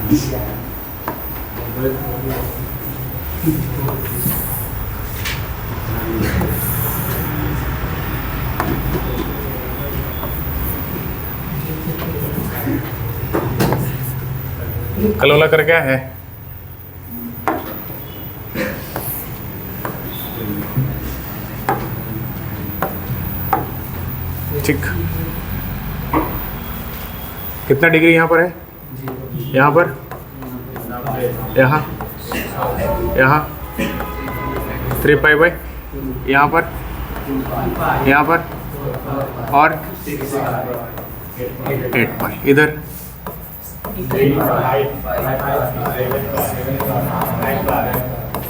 कल वाला कर क्या है? ठीक, कितना डिग्री यहाँ पर है? यहाँ पर, यहाँ, यहाँ 3 पाई बाई, यहाँ पर, यहाँ पर, और 8 पाई इधर।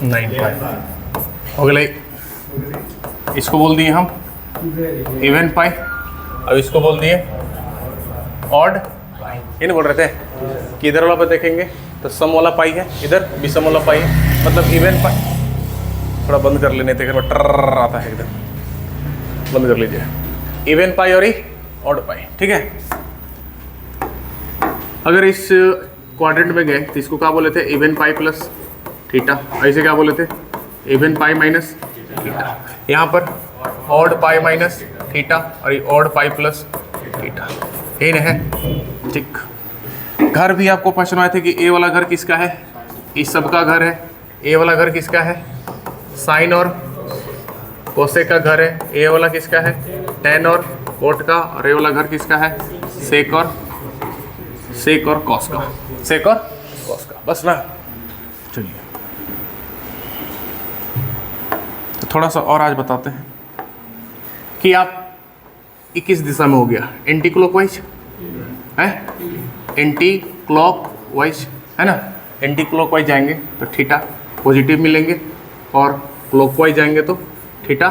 9 पाई हो गया। इसको बोल दिए हम इवन पाई, अब इसको बोल दिए ऑड। ये नहीं बोल रहे थे कि इधर वाला पर देखेंगे तो सम वाला पाई है, इधर भी सम वाला पाई है, मतलब इवन पाई। थोड़ा बंद कर लेने थे, ट्रर आता है एकदम, बंद कर लीजिए। इवन पाई और ऑड पाई, ठीक है। अगर इस क्वाड्रेंट में गए तो इसको क्या बोले थे? Even pi plus theta. ऐसे क्या बोले थे? Even pi minus theta. यहाँ पर ऑड पाई माइनस थीटा और ये ऑड पाई प्लस थीटा, यही ना है, ठीक। घर भी आपको प्रश्न आए थे कि ए वाला घर किसका है? इस सब का घर है। ए वाला घर किसका है? साइन और कोसेक का घर है। ए वाला किसका है? टेन और कोट का। और ए वाला घर किसका है? सेक और कॉस का। सेक और कॉस का, बस ना। चलिए तो थोड़ा सा और आज बताते हैं कि आप 21 दिशा में हो गया, एंटी क्लॉकवाइज है, एंटी क्लॉकवाइज है ना। एंटी क्लॉकवाइज जाएंगे तो थीटा पॉजिटिव मिलेंगे और क्लॉकवाइज जाएंगे तो थीटा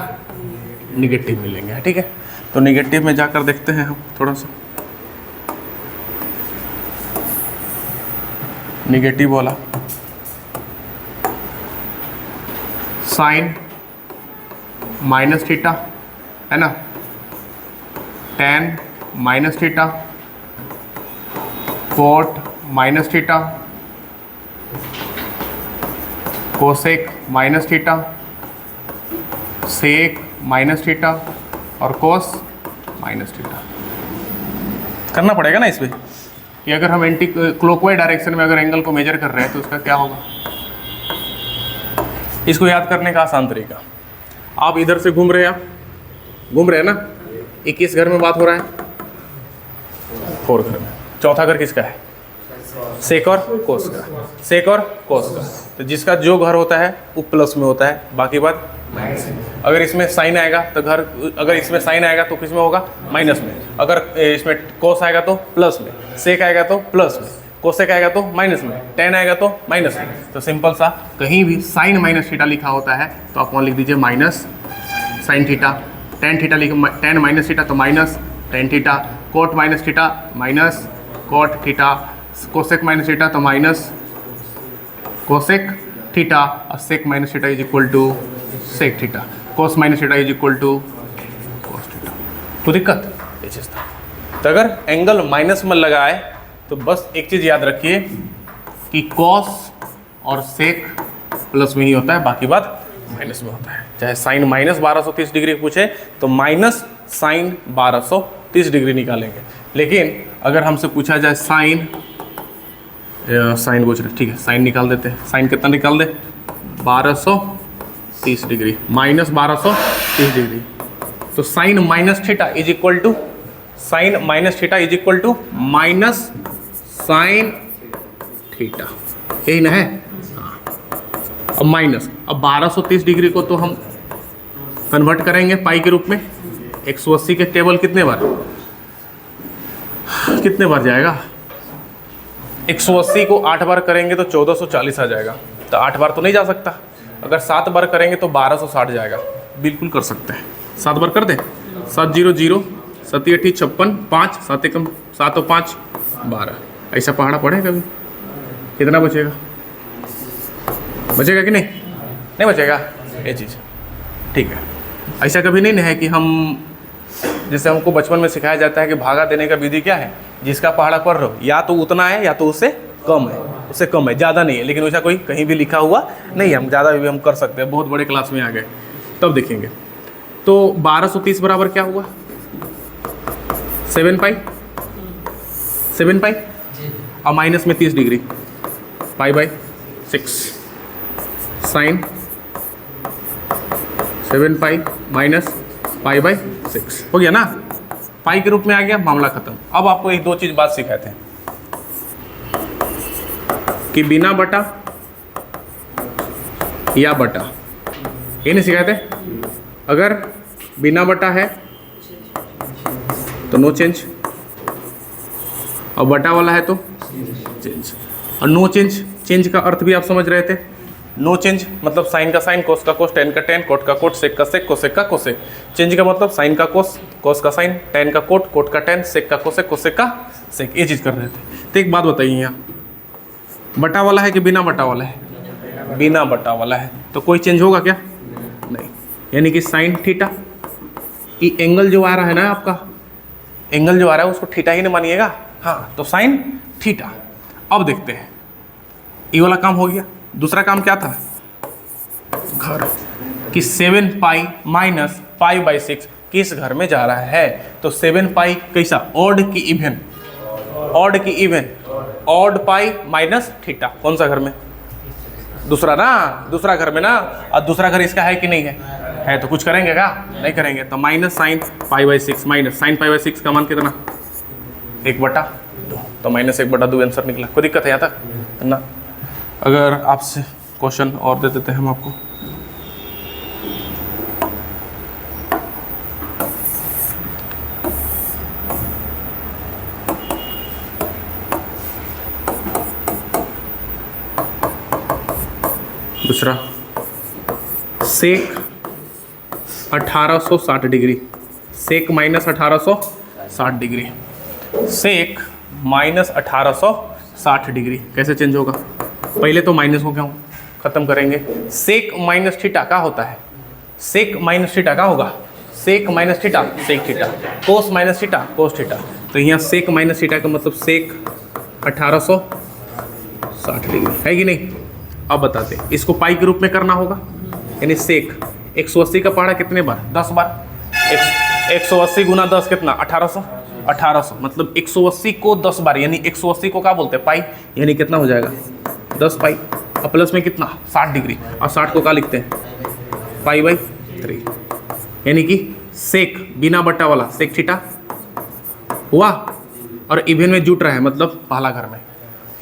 निगेटिव मिलेंगे, ठीक है। तो निगेटिव में जाकर देखते हैं हम थोड़ा सा। निगेटिव वाला साइन माइनस थीटा है ना, tan minus theta, cot minus theta, cosec minus theta, sec minus theta और कोस माइनस थीटा। करना पड़ेगा ना इसमें कि अगर हम एंटी क्लॉकवाइज डायरेक्शन में अगर एंगल को मेजर कर रहे हैं तो उसका क्या होगा। इसको याद करने का आसान तरीका, आप इधर से घूम रहे हैं, आप घूम रहे हैं ना। 21 घर में बात हो रहा है, 4 घर में। चौथा घर किसका है? सेक और कोस का। सेक और कोस का, तो जिसका जो घर होता है वो प्लस में होता है, बाकी बात माइनस में। अगर इसमें साइन आएगा तो घर, अगर इसमें साइन आएगा तो किस में होगा? माइनस में। अगर इसमें कोस आएगा तो प्लस में, सेक आएगा तो प्लस में, कोसेक आएगा तो माइनस में, टेन आएगा तो माइनस में। तो सिंपल सा, कहीं भी साइन माइनस थीटा लिखा होता है तो आप वहाँ लिख दीजिए minus sine theta. Tan theta लिख, टेन माइनस थीटा तो minus tan theta, cot minus theta minus cot theta, cosec minus theta तो माइनस कोसेक थीटा, और sec minus theta is equal to sec theta, cos minus theta is equal to cos theta. तो दिक्कत ये चीज़ था। तो अगर angle minus में लगाए तो बस एक चीज़ याद रखिए कि कॉस और सेक प्लस में ही होता है, बाकी बात माइनस में होता है। चाहे साइन माइनस 1230 डिग्री पूछे तो माइनस साइन 1230 डिग्री निकालेंगे। लेकिन अगर हमसे पूछा जाए साइन पूछ रहे, ठीक है, साइन निकाल देते हैं। साइन कितना निकाल दे? 1230 डिग्री माइनस 1230 डिग्री। तो sine minus theta is equal to, sine minus theta is equal to minus sine theta, यही ना है। अब माइनस, अब 1230 डिग्री को तो हम कन्वर्ट करेंगे पाई के रूप में। 180 के टेबल कितने बार जाएगा? 180 को 8 बार करेंगे तो 1440 आ जाएगा। तो 8 बार तो नहीं जा सकता, अगर 7 बार करेंगे तो 1260 जाएगा। बिल्कुल कर सकते हैं, 7 बार कर दे। 7 0 0, 7 8 56, 5 7 1 7 और 5 12। ऐसा पहाड़ा पड़े कभी? कितना बचेगा? बचेगा कि नहीं? नहीं बचेगा ये चीज़, ठीक है। ऐसा कभी नहीं है कि हम, जैसे हमको बचपन में सिखाया जाता है कि भागा देने का विधि क्या है? जिसका पहाड़ा पढ़ रहे हो या तो उतना है या तो उससे कम है। उससे कम है, ज़्यादा नहीं है, लेकिन वैसा कोई कहीं भी लिखा हुआ नहीं है। हम ज़्यादा भी हम कर सकते हैं, बहुत बड़े क्लास में आ गए तब देखेंगे। तो 1230 बराबर क्या हुआ? 7 पाई, 7 पाई और माइनस में 30 degree, pi by 6 sine 7 pi minus pi by 6 हो गया ना, पाई के रूप में आ गया, मामला खत्म। अब आपको एक दो चीज बात सिखाते हैं कि बिना बटा या बटा, ये नहीं सिखाते। अगर बिना बटा है तो नो चेंज, और बटा वाला है तो चेंज। और नो चेंज, चेंज का अर्थ भी आप समझ रहे थे। नो चेंज मतलब साइन का साइन, कोस का कोस, टेन का टेन, कोट का कोट, सेक का सेक, कोसेक का कोसेक। चेंज का मतलब साइन का कोस, कोस का साइन, टेन का कोट, कोट का टेन, सेक का कोसेक, कोसेक का सेक, ये चीज़ कर रहे थे। तो एक बात बताइए, यहाँ बटा वाला है कि बिना बटा वाला है? बिना बटा वाला है, तो कोई चेंज होगा क्या? नहीं। यानी कि साइन थीटा, ये एंगल जो आ रहा है ना आपका, एंगल जो आ रहा है उसको थीटा ही नहीं मानिएगा। हाँ, तो साइन थीटा। अब देखते हैं, ये वाला काम हो गया। दूसरा काम क्या था? घर, कि 7 पाई माइनस पाई बाई 6 किस घर में जा रहा है? तो 7 पाई कैसा? ऑड की इवन, ऑड की even, odd pi minus theta. कौन सा घर में? दूसरा ना, दूसरा घर में ना। और दूसरा घर इसका है कि नहीं है तो कुछ करेंगे क्या? नहीं करेंगे। तो minus sine pi by 6 minus sine pi by 6 का मान कितना? 1/2। तो माइनस 1/2 आंसर निकला। कोई दिक्कत है यहाँ तक ना? अगर आपसे क्वेश्चन और दे देते हैं हम आपको, दूसरा sec 1860 degree, sec minus 1860 degree, sec minus 1860 degree कैसे चेंज होगा? पहले तो माइनस को क्या खत्म करेंगे। सेक माइनस थीटा क्या होता है? सेक माइनस थीटा क्या होगा? Sec minus theta sec theta, cos minus theta cos theta. तो यहाँ सेक माइनस थीटा का मतलब सेक 1860 डिग्री है कि नहीं? अब बताते, इसको पाई के रूप में करना होगा। यानी सेक 180 का पहाड़ा कितने बार? 10 बार। 180 गुना 10 कितना? 1800। 1800 मतलब 180 को 10 बार, यानी 180 को क्या बोलते हैं? पाई। यानी कितना हो जाएगा? 10 पाई। और प्लस में कितना? 60 डिग्री। और 60 को क्या लिखते हैं? Pi by 3। यानी कि सेक बिना बट्टा वाला सेक थीटा हुआ, और इवन में जुट रहा है मतलब पहला घर में,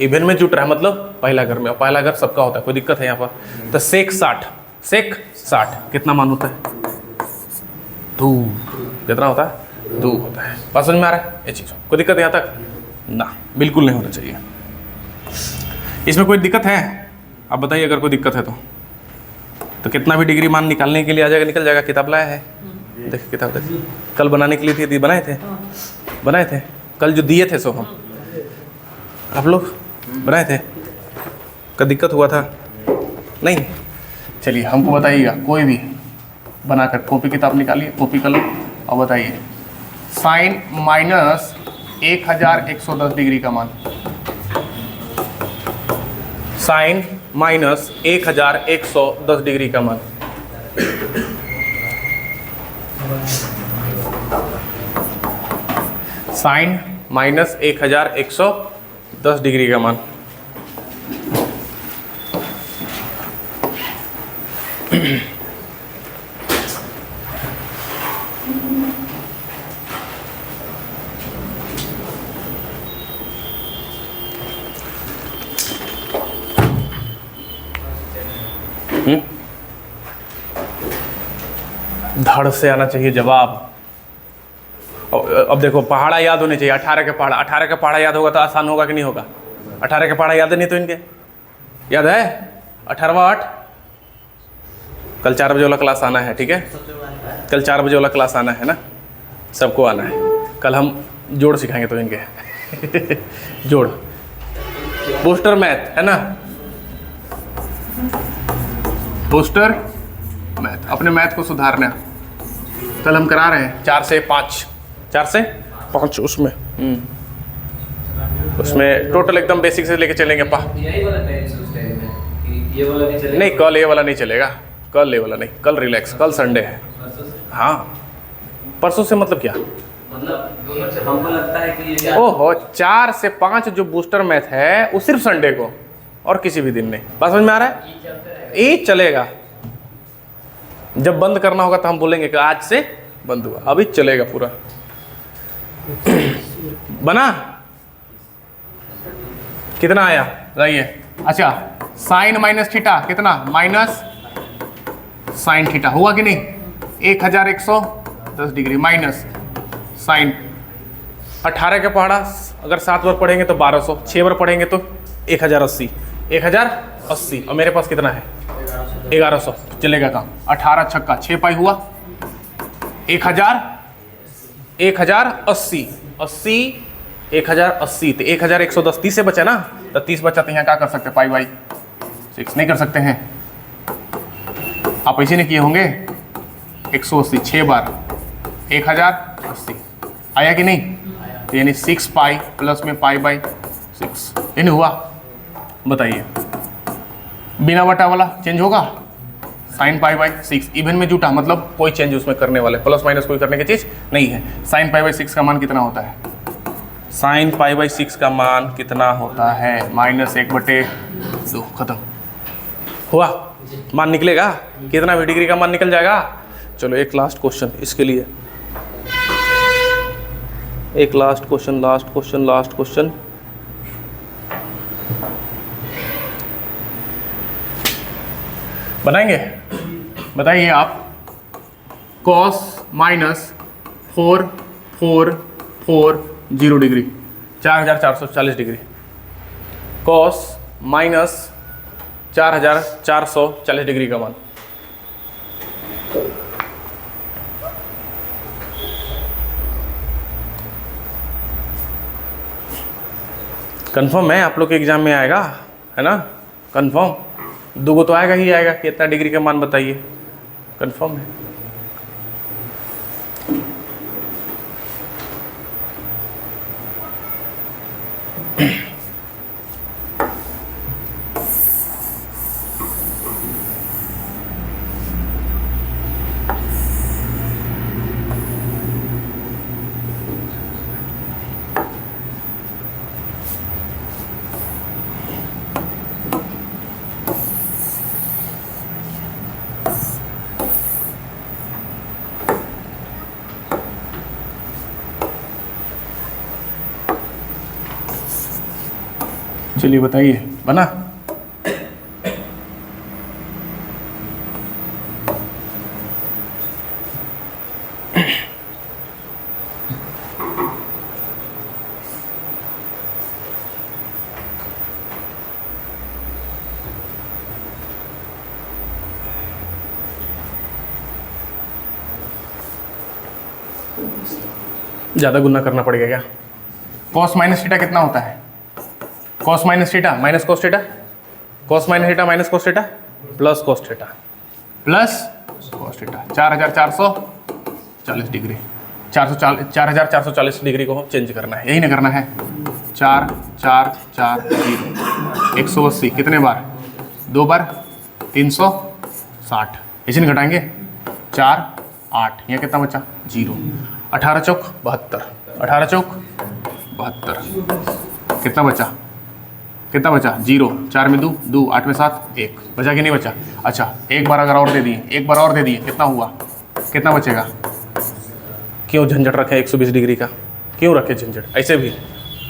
इवन में जुट रहा है मतलब पहला घर में। और पहला घर सबका होता है, कोई दिक्कत है यहाँ पर? तो सेक 60, सेक 60 कितना मान होता है? 2। कितना होता है? 2 होता है। बात समझ में आ रहा है ये चीज़? कोई दिक्कत है यहाँ तक ना? बिल्कुल नहीं होना चाहिए। इसमें कोई दिक्कत है? आप बताइए अगर कोई दिक्कत है तो कितना भी डिग्री मान निकालने के लिए आ जाएगा, निकल जाएगा। किताब लाया है, देखिए किताब देखिए। कल बनाने के लिए थी, बनाए थे कल जो दिए थे सो हम आप लोग बनाए थे। का दिक्कत हुआ था नहीं? चलिए हमको बताइएगा, कोई भी बनाकर कॉपी किताब निकालिए, कॉपी कलम, और बताइए साइन माइनस 1110 डिग्री का मान, साइन माइनस 1110 डिग्री का मान। साइन माइनस 1110 डिग्री का मान। धड़ से आना चाहिए जवाब। अब देखो पहाड़ा याद होने चाहिए, 18 के पहाड़ा, 18 का पहाड़ा याद होगा तो आसान होगा कि नहीं होगा? 18 के पहाड़ा याद नहीं तो इनके याद है? 18वां 8। कल 4 बजे वाला क्लास आना है, ठीक है? कल 4 बजे वाला क्लास आना है ना, सबको आना है। कल हम जोड़ सिखाएंगे तो इनके जोड़, पोस्टर मैथ है ना, पोस्टर मैथ। अपने मैथ को सुधारना। कल हम करा रहे हैं 4 से 5 उसमें उसमें टोटल एकदम बेसिक से लेके चलेंगे पा। यही वाला टेंस उस टाइम में कि ये वाला नहीं चलेगा। नहीं, कल ये वाला नहीं चलेगा, कल ये वाला नहीं, कल रिलैक्स, कल संडे है। हाँ, परसों से मतलब क्या? मतलब दोनों हमको लगता है कि ये ओहो, 4 से 5 जो बूस्टर मैथ है वो सिर्फ संडे को और किसी भी दिन नहीं। बात समझ में आ रहा है? ये चलेगा, जब बंद करना होगा तो हम बोलेंगे कि आज से बंद हुआ, अभी चलेगा पूरा। बना? कितना आया बताइए? अच्छा, साइन माइनस थीटा कितना? माइनस साइन थीटा हुआ कि नहीं? 1110 डिग्री माइनस साइन 18 का पढ़ा, अगर 7 बार पढ़ेंगे तो 1200, 6 बार पढ़ेंगे तो 1080, 1080 और मेरे पास कितना है? 1100, चलेगा काम। 18 छक्का 6 पाई हुआ 1080, 80 1080 तो 1110, 30 से बचा ना, तो 30 बचा तो यहाँ क्या कर सकते हैं? पाई बाई 6 नहीं कर सकते हैं आप? ऐसे नहीं किए होंगे? 180 6 बार 1080 आया कि नहीं? तो यानी 6 पाई प्लस में पाई बाई 6, ये नहीं हुआ? बताइए, बिना बटा वाला चेंज होगा? साइन पाई बाई 6 इवन में जुटा, मतलब कोई चेंज उसमें करने वाले, प्लस माइनस कोई करने की चीज़ नहीं है। साइन पाई बाई 6 का मान कितना होता है? साइन पाई बाई 6 का मान कितना होता है? -1/2, खत्म हुआ। मान निकलेगा कितना भी डिग्री का मान निकल जाएगा। चलो एक लास्ट क्वेश्चन इसके लिए, एक लास्ट क्वेश्चन बनाएंगे। बताइए आप, cos -440 degree 4440 degree, cos -4440 degree का मान। कंफर्म है आप लोग के एग्जाम में आएगा, है ना? कंफर्म, 2 तो आएगा ही आएगा। कितना डिग्री का मान बताइए? कंफर्म है। चलिए बताइए, बना? ज़्यादा गुना करना पड़ेगा क्या? cos माइनस थीटा कितना होता है? cos minus theta minus cos theta, cos minus theta minus cos theta plus cos theta plus cos theta 4440 degree, 4440 degree को चेंज करना है, यही ना करना है। 4440 180 कितने बार? 2 बार 360, इसे नहीं घटाएंगे 4 8, यहाँ कितना बचा? 0। 18 चौक 72, 18 चौक 72, कितना बचा? 0, 4 में 2 2, 8 में 7 1, बचा कि नहीं बचा? अच्छा, एक बार अगर और दे दिए, कितना हुआ? कितना बचेगा? क्यों झंझट रखे 120 डिग्री का? क्यों रखे झंझट? ऐसे भी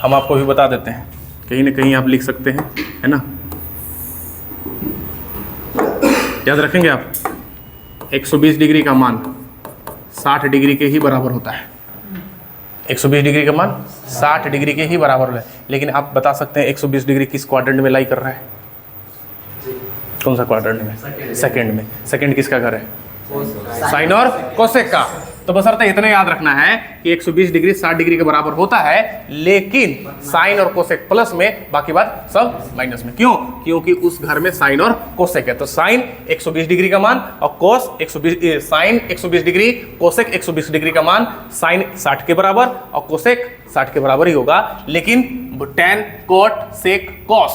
हम आपको भी बता देते हैं, कहीं ना कहीं आप लिख सकते हैं, है ना? याद रखेंगे आप, 120 डिग्री का मान 60 डिग्री के ही बराबर होता है। 120 डिग्री का मान 60 डिग्री के ही बराबर है। लेकिन आप बता सकते हैं 120 डिग्री किस क्वाड्रेंट में लाई कर रहा है? कौन सा क्वाड्रेंट में? सेकंड में। सेकंड किसका घर है? साइन और कोसेक का। तो बशर्ते इतना याद रखना है कि 120 डिग्री 60 डिग्री के बराबर होता है, लेकिन साइन और कोसेक प्लस में, बाकी बात सब माइनस में। क्यों? क्योंकि उस घर में साइन और कोसेक है। तो साइन 120 डिग्री का मान और कोस 120, साइन 120 डिग्री, कोसेक 120 डिग्री का मान, साइन 60 के बराबर और कोसेक 60 के बराबर ही होगा। लेकिन tan, cot, sec, cos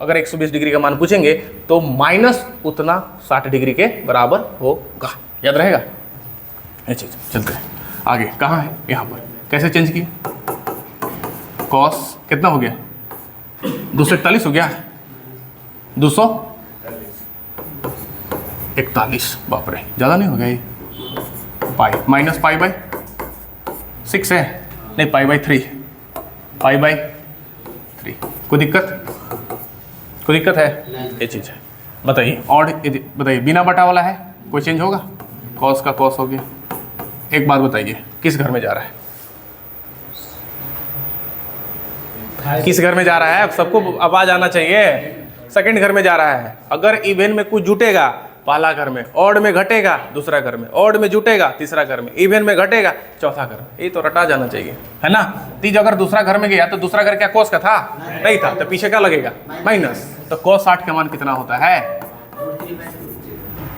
अगर 120 डिग्री का मान पूछेंगे तो माइनस उतना 60 डिग्री के बराबर होगा। याद रहेगा? अच्छा चलते हैं आगे। कहाँ है? यहाँ पर। कैसे चेंज किए? cos कितना हो गया? 241 हो गया, 241। बाप रे, ज़्यादा नहीं हो गया ये? पाई माइनस पाई बाई 6 है, नहीं पाई बाई 3, पाई बाई 3। कोई दिक्कत? कोई दिक्कत है? ये चीज़ है। बताइए और बताइए, बिना बटा वाला है, कोई चेंज होगा? कॉस का कॉस हो गया। एक बात बताइए, किस घर में जा रहा है? किस घर में जा रहा है? अब सबको आवाज आना चाहिए। सेकंड घर में जा रहा है। अगर इवन में कुछ जुटेगा, पहला घर में, ऑड में घटेगा दूसरा घर में, ऑड में जुटेगा तीसरा घर में, इवन में घटेगा चौथा घर में। ये तो रटा जाना चाहिए, है ना? तीज अगर दूसरा घर में गया तो दूसरा घर क्या कॉस का था? नहीं था, तो पीछे क्या लगेगा? माइनस। तो कॉस 60 का मान कितना होता है?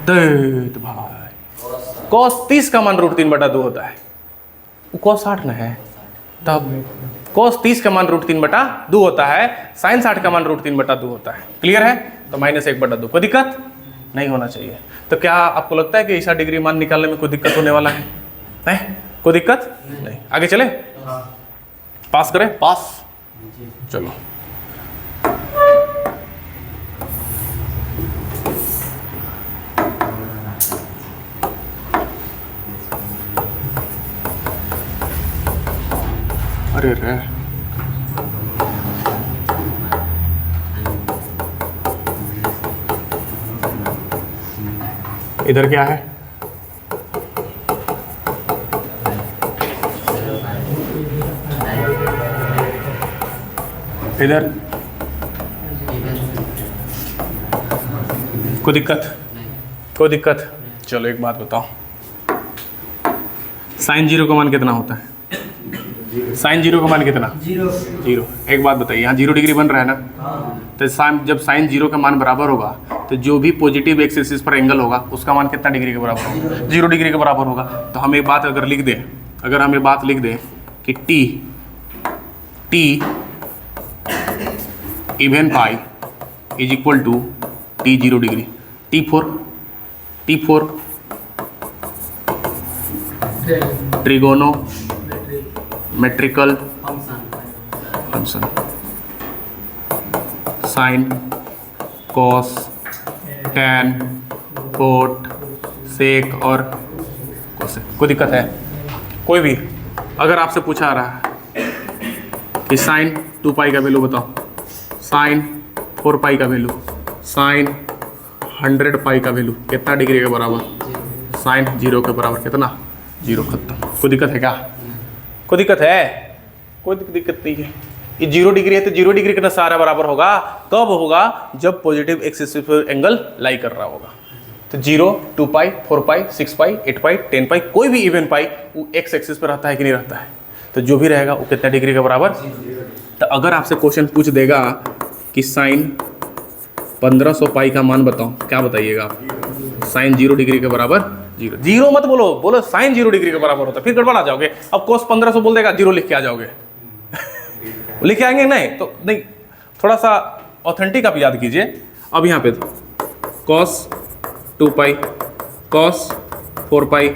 भाई कॉस 30 का मान √3/2 होता है। कॉस 60 न है, तब कॉस 30 का मान √3/2 होता है, साइन 60 का मान √3/2 होता है। क्लियर है? तो -1/2। कोई दिक्कत नहीं होना चाहिए। तो क्या आपको लगता है कि ऐसा डिग्री मान निकालने में कोई दिक्कत होने वाला है? नहीं, कोई दिक्कत नहीं। आगे चले, पास करें? पास। चलो अरे रे, इधर क्या है? इधर कोई दिक्कत? कोई दिक्कत? चलो एक बात बताओ, साइन 0 का मान कितना होता है? साइन 0 का मान कितना? 0। एक बात बताइए, यहाँ 0 डिग्री बन रहा है ना? तो जब साइन 0 का मान बराबर होगा तो जो भी पॉजिटिव एक्स एक्सिस पर एंगल होगा उसका मान कितना डिग्री के बराबर होगा? 0 डिग्री के बराबर होगा। तो हम एक बात अगर लिख दें, अगर हम ये बात लिख दें कि T even pi is equal to T 0 degree, T4 trigonometrical function, sine, cos, tan, cot, sec और कोसेक। कोई दिक्कत है? कोई भी अगर आपसे पूछा रहा है कि साइन 2 पाई का वैल्यू बताओ, साइन 4 पाई का वैल्यू, साइन 100 पाई का वैल्यू कितना डिग्री के बराबर? साइन 0 के बराबर कितना? 0। खत्म। कोई दिक्कत है क्या? कोई दिक्कत है? कोई दिक्कत नहीं है। ये 0 डिग्री है तो 0 डिग्री का सारा बराबर होगा। कब होगा? जब पॉजिटिव एक्स एक्सिस पर एंगल लाई कर रहा होगा। तो 0, 2 पाई, 4 पाई, 6 पाई, 8 पाई, 10 पाई, कोई भी इवन पाई वो एक्स एक्सिस पर रहता है कि नहीं रहता है? तो जो भी रहेगा वो कितना डिग्री के बराबर? तो अगर आपसे क्वेश्चन पूछ देगा कि साइन 1500 पाई का मान बताओ, क्या बताइएगा आप? साइन 0 डिग्री के बराबर 0। 0 मत बोलो साइन 0 डिग्री के बराबर होता है, फिर गड़बड़ा जाओगे। अब कोस 1500 बोल देगा, 0 लिख के आ जाओगे। लिख के आएंगे? नहीं तो नहीं, थोड़ा सा ऑथेंटिक आप याद कीजिए। अब यहाँ पे कॉस 2 पाई, कॉस 4 पाई,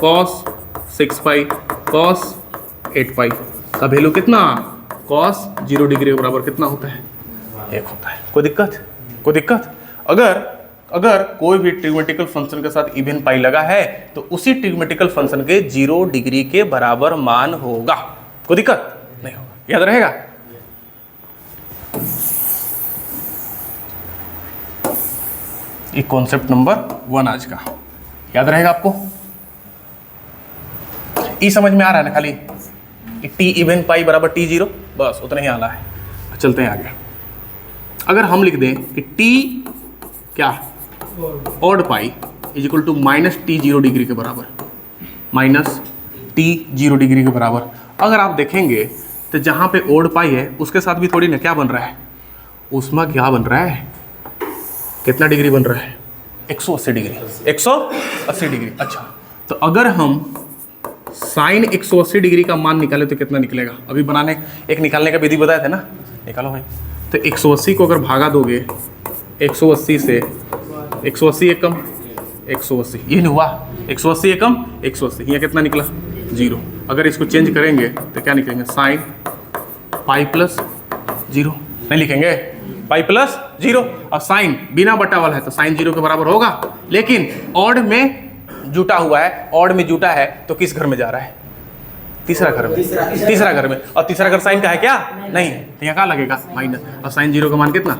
कॉस 6 पाई, कॉस 8 पाई का वैल्यू कितना? कॉस 0 डिग्री के बराबर कितना होता है? 1 होता है। कोई दिक्कत? कोई दिक्कत? अगर कोई भी ट्रिग्मेटिकल फंक्शन के साथ इवन पाई लगा है तो उसी ट्रिग्मेटिकल फंक्शन के 0 डिग्री के बराबर मान होगा। कोई दिक्कत नहीं होगा। याद रहेगा? ये कॉन्सेप्ट नंबर 1 आज का याद रहेगा आपको? ई समझ में आ रहा है ना? खाली टी इवन पाई बराबर T0, बस उतना ही आना है। चलते हैं आगे। अगर हम लिख दें कि टी क्या odd pi is equal to -T0 degree के बराबर, टी 0 डिग्री के बराबर। अगर आप देखेंगे तो जहाँ पे ओड पाई है उसके साथ भी थोड़ी ना क्या बन रहा है, उसमें क्या बन रहा है, कितना डिग्री बन रहा है, 180 डिग्री, 180 डिग्री। अच्छा, तो अगर हम साइन 180 डिग्री का मान निकाले तो कितना निकलेगा? अभी बनाने एक निकालने का विधि बताया था ना, निकालो भाई। तो 180 को अगर भागा दोगे 180 से, 180 एक कम 180, ये नहीं हुआ, 180 एक कम 180, यहाँ कितना निकला 0। अगर इसको चेंज करेंगे तो क्या निकलेंगे, साइन पाई प्लस 0, नहीं लिखेंगे पाई प्लस 0। और साइन बिना बटा वाला है तो साइन 0 के बराबर होगा, लेकिन ऑड में जुटा हुआ है, ऑड में जुटा है तो किस घर में जा रहा है, तीसरा घर में, तीसरा घर में। और तीसरा घर साइन का है क्या, नहीं, तो यहाँ क्या लगेगा माइनस। और साइन 0 का मान कितना,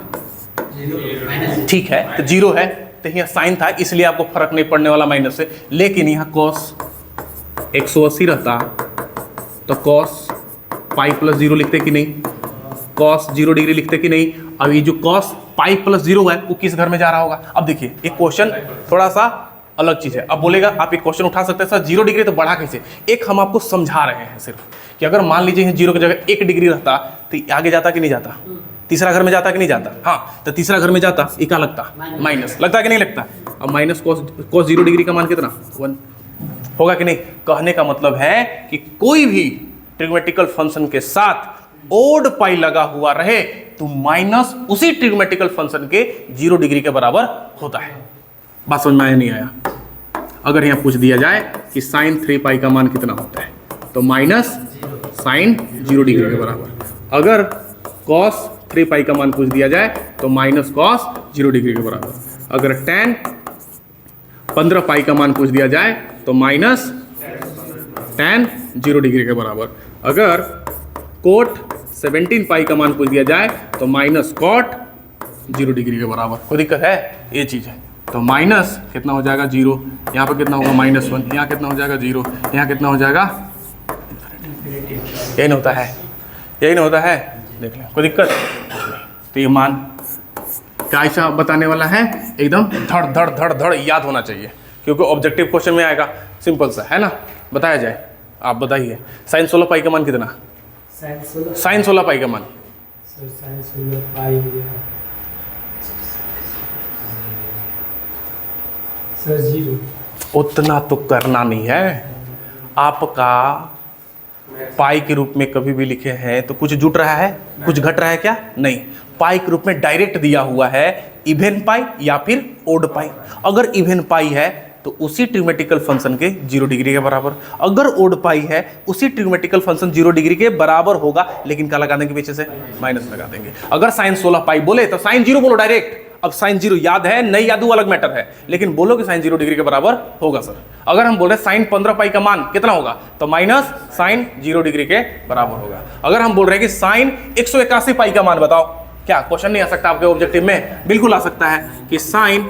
ठीक है, तो 0 है तो यहाँ साइन था इसलिए आपको फर्क नहीं पड़ने वाला माइनस से। लेकिन यहाँ कॉस 180 रहता तो कॉस पाई प्लस 0 लिखते कि नहीं, कॉस 0 डिग्री लिखते कि नहीं। अब ये जो कॉस पाई प्लस 0 है वो किस घर में जा रहा होगा? अब देखिए एक क्वेश्चन थोड़ा सा अलग चीज है। अब बोलेगा आप एक क्वेश्चन उठा सकते हैं सर 0 डिग्री तो बढ़ा कैसे? एक हम आपको समझा रहे हैं सिर्फ कि अगर मान लीजिए 0 की जगह 1 डिग्री रहता तो आगे जाता कि नहीं जाता, तीसरा घर में जाता कि नहीं जाता? हाँ, तो तीसरा घर में जाता, ये क्या लगता, माइनस लगता कि नहीं लगता? अब माइनस कॉस 0 डिग्री का मान कितना, 1 होगा कि नहीं? कहने का मतलब है कि कोई भी ट्रिग्मेटिकल फंक्शन के साथ ओड पाई लगा हुआ रहे तो माइनस उसी ट्रिग्मेटिकल फंक्शन के 0 डिग्री के बराबर होता है। बात समझ में आया नहीं आया? अगर यहाँ पूछ दिया जाए कि साइन 3 पाई का मान कितना होता है तो माइनस साइन 0 डिग्री के बराबर। अगर कॉस 3 पाई का मान पूछ दिया जाए तो माइनस कॉस 0 डिग्री के बराबर। अगर tan 15 पाई का मान पूछ दिया जाए तो माइनस tan 0 डिग्री के बराबर। अगर कोट 17 पाई का मान पूछ दिया जाए तो माइनस कॉट 0 डिग्री के बराबर। कोई दिक्कत है? ये चीज़ है। तो माइनस कितना हो जाएगा 0, यहाँ पर कितना होगा -1, यहाँ कितना हो जाएगा 0, यहाँ कितना हो जाएगा, यही नहीं होता है, यही नहीं होता है, देख लें, कोई दिक्कत? तो ये मान क्या ऐसा बताने वाला है, एकदम धड़ धड़ धड़ धड़ याद होना चाहिए क्योंकि ऑब्जेक्टिव क्वेश्चन में आएगा। सिंपल सा है ना, बताया जाए, आप बताइए साइन 16 पाई का मान कितना, साइन 16 पाई का मान, साइन 16 पाई हो गया सर 0। उतना तो करना नहीं है। आपका पाई के रूप में कभी भी लिखे हैं तो कुछ जुट रहा है, कुछ घट रहा है क्या? नहीं, पाई के रूप में डायरेक्ट दिया हुआ है इवन पाई या फिर ओड पाई। अगर इवन पाई है तो उसी ट्रिग्मेटिकल फंक्शन के 0 डिग्री के बराबर, अगर ओड पाई है उसी ट्रिग्मेटिकल फंक्शन 0 डिग्री के बराबर होगा, लेकिन क्या लगा देंगे पीछे से, माइनस लगा देंगे। अगर साइन 16 पाई बोले तो साइन 0 बोलो डायरेक्ट। अब साइन 0 याद है नहीं याद वो अलग मैटर है, लेकिन बोलो कि साइन 0 डिग्री के बराबर होगा सर। अगर हम बोल रहे साइन 15 पाई का मान कितना होगा तो माइनस साइन 0 डिग्री के बराबर होगा। अगर हम बोल रहे हैं कि साइन 181 पाई का मान बताओ, क्या क्वेश्चन नहीं आ सकता आपके ऑब्जेक्टिव में? बिल्कुल आ सकता है कि साइन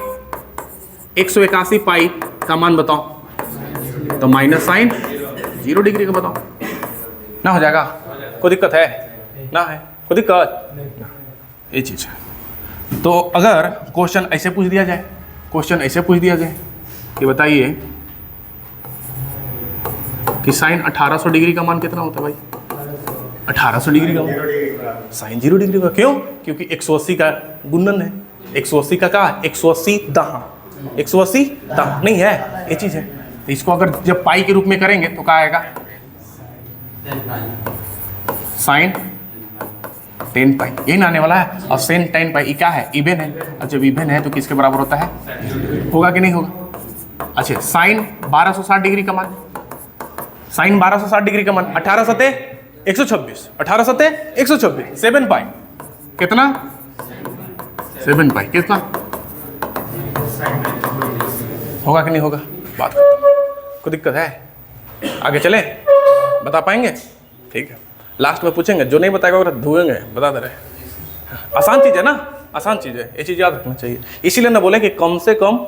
181 पाई का मान बताओ तो माइनस साइन 0 डिग्री का बताओ, ना हो जाएगा? कोई दिक्कत है ना? है कोई दिक्कत? ये चीज है। तो अगर क्वेश्चन ऐसे पूछ दिया जाए, क्वेश्चन ऐसे पूछ दिया जाए कि बताइए कि साइन 1800 डिग्री का मान कितना होता है भाई? 1800 डिग्री का साइन 0 डिग्री का, क्यों? क्योंकि 180 का गुणन है, 180 का क्या, 180 दहा, 180 दहा नहीं है, ये चीज है। तो इसको अगर जब पाई के रूप में करेंगे तो क्या आएगा, साइन 10 पाई, यही ना आने वाला है। और सेन 10 पाई क्या है, इवन है, और जब इवन है तो किसके बराबर होता है, होगा कि नहीं होगा? अच्छा, साइन 1260 डिग्री का मान, साइन 1260 डिग्री का मान 18 सते 126, 18 सते 126, 7 पाई कितना, 7 पाई कितना होगा कि नहीं होगा? बात खत्म। कोई दिक्कत है? आगे चले, बता पाएंगे? ठीक है, लास्ट में पूछेंगे, जो नहीं बताएगा अगर धुएंगे, बता दे रहे। आसान चीज़ है ना, आसान चीज़ है, ये चीज़ याद रखना चाहिए। इसीलिए ना बोले कि कम से कम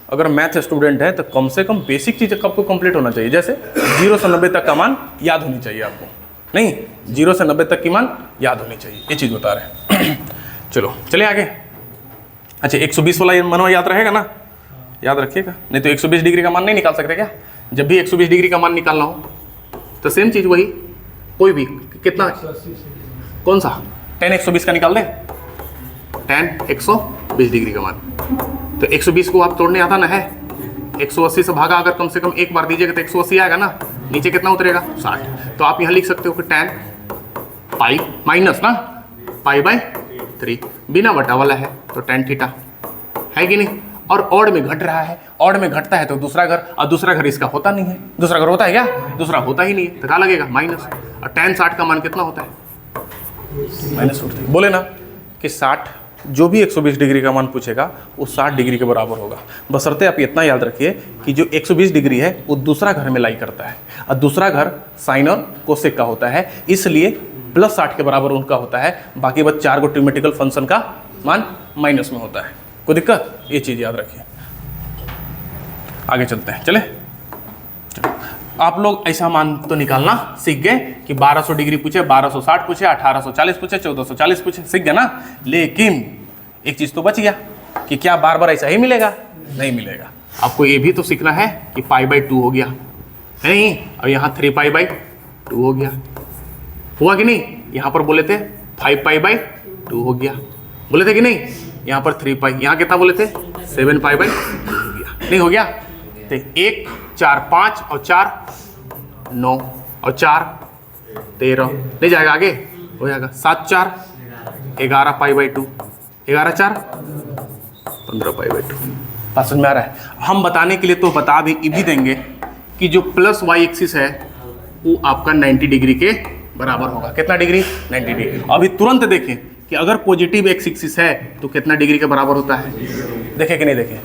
अगर मैथ स्टूडेंट है तो कम से कम बेसिक चीज़ें आपको कंप्लीट होना चाहिए। जैसे 0 से 90 तक का मान याद होनी चाहिए आपको, नहीं 0 से 90 तक की मान याद होनी चाहिए, ये चीज़ बता रहे हैं। चलो चले आगे। अच्छा, 120 वाला मनवा याद रहेगा ना, याद रखिएगा, नहीं तो 120 डिग्री का मान नहीं निकाल सकते क्या? जब भी 120 डिग्री का मान निकालना हो तो सेम चीज़ वही, कोई भी कितना, 180 से कौन सा tan 120 का निकाल दे, tan 120 डिग्री का मान। तो 120 को आप तोड़ने आता ना है, 180 से भागा अगर कम से कम एक बार दीजिएगा तो 180 आएगा ना, नीचे कितना उतरेगा 60। तो आप यहाँ लिख सकते हो कि tan पाई माइनस ना पाई बाय 3, बिना बटा वाला है तो tan थीटा है कि नहीं। और ऑड में घट रहा है, ऑड में घटता है तो दूसरा घर, और दूसरा घर इसका होता नहीं है, दूसरा घर होता है क्या, दूसरा होता ही नहीं है, तो क्या लगेगा माइनस। और tan 60 का मान कितना होता है -√3। बोले ना कि 60 जो भी 120 डिग्री का मान पूछेगा वो 60 डिग्री के बराबर होगा। बशर्ते आप इतना याद रखिए कि जो 120 डिग्री है वो दूसरा घर में लाई करता है, और दूसरा घर साइन और कोसेक का होता है, इसलिए +60 के बराबर उनका होता है। बाकी बस 4 गो ट्रिमेटिकल फंक्शन का मान माइनस में होता है। कोई दिक्कत, ये चीज़ याद रखिए। आगे चलते हैं, चले आप लोग ऐसा मान तो निकालना सीख गए कि 1200 डिग्री पूछे, 1260 पूछे, 1840 पूछे, 1440 पूछे, सीख गए ना। लेकिन एक चीज़ तो बच गया कि क्या बार बार ऐसा ही मिलेगा, नहीं मिलेगा। आपको ये भी तो सीखना है कि π/2 हो गया है नहीं, और यहाँ 3π/2 हो गया, हुआ कि नहीं। यहाँ पर बोले थे 5π/2 हो गया, बोले थे कि नहीं। यहाँ पर 3π, यहाँ कितना बोले थे 7π/2 हो गया, नहीं हो गया। तो 1 4 5 और 4 9 और 4 13, नहीं जाएगा आगे, हो जाएगा 7 4 11 π/2, 11 4 15 π/2। बात समझ में आ रहा है। हम बताने के लिए तो बता भी देंगे कि जो प्लस y एक्सिस है वो आपका 90 डिग्री के बराबर होगा। कितना डिग्री, 90 डिग्री। अभी तुरंत देखें कि अगर पॉजिटिव x एक्सिस है तो कितना डिग्री के बराबर होता है, देखें कि नहीं देखें।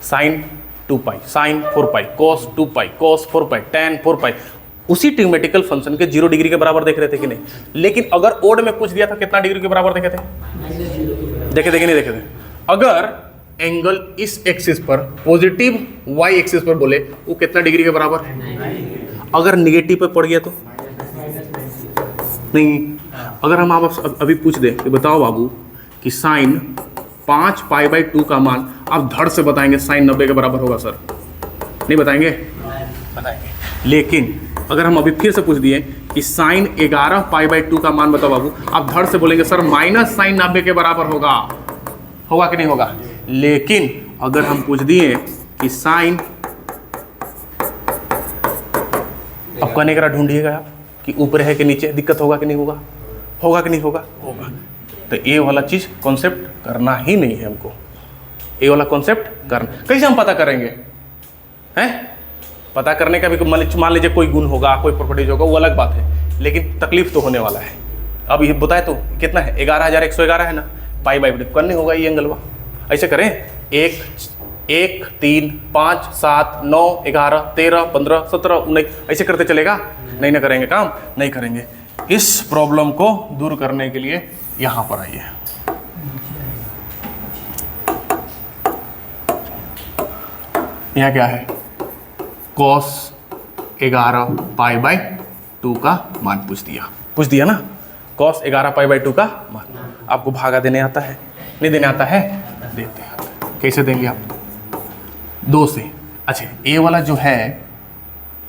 Sine 2π, sine 4π, cos 2π, cos 4π, tan 4π, उसी ट्रिमेटिकल फंक्शन के 0 डिग्री के बराबर देख रहे थे कि नहीं। लेकिन अगर ओड में पूछ दिया था कितना डिग्री के बराबर देखे थे, देखे थे कि नहीं देखे थे। अगर एंगल इस एक्सिस पर पॉजिटिव y एक्सिस पर बोले वो कितना डिग्री के बराबर, अगर निगेटिव पर पड़ गया तो नहीं। अगर हम आप अभी पूछ दें कि बताओ बाबू कि साइन 5π/2 का मान आप धड़ से बताएंगे साइन 90 के बराबर होगा सर, नहीं बताएंगे, बताएंगे। लेकिन अगर हम अभी फिर से पूछ दिए कि साइन 11π/2 का मान बताओ बाबू, आप धड़ से बोलेंगे सर माइनस साइन 90 के बराबर होगा, होगा कि नहीं होगा। लेकिन अगर हम पूछ दिए कि साइन, अब कहने का ढूंढिएगा कि ऊपर है कि नीचे, दिक्कत होगा कि नहीं होगा, होगा कि नहीं होगा, होगा। तो ये वाला चीज़ कॉन्सेप्ट करना ही नहीं है हमको, ये वाला कॉन्सेप्ट करना। कैसे हम पता करेंगे, हैं पता करने का भी मान लीजिए कोई गुण होगा, कोई प्रॉपर्टीज होगा, वो अलग बात है, लेकिन तकलीफ तो होने वाला है। अब ये बताए तो कितना है, 11,111 है ना, π/2 करने होगा ये एंगल। ऐसे करें 1 1 3 5 7 9 11 13 15 17 19, ऐसे करते चलेगा, नहीं ना करेंगे काम, नहीं करेंगे। इस प्रॉब्लम को दूर करने के लिए यहाँ पर आइए। यहाँ क्या है, cos 11π/2 का मान पूछ दिया ना। cos 11π/2 का मान आपको भागा देने आता है, नहीं देने आता है, देते हैं। कैसे देंगे आप, 2 से। अच्छा ये वाला जो है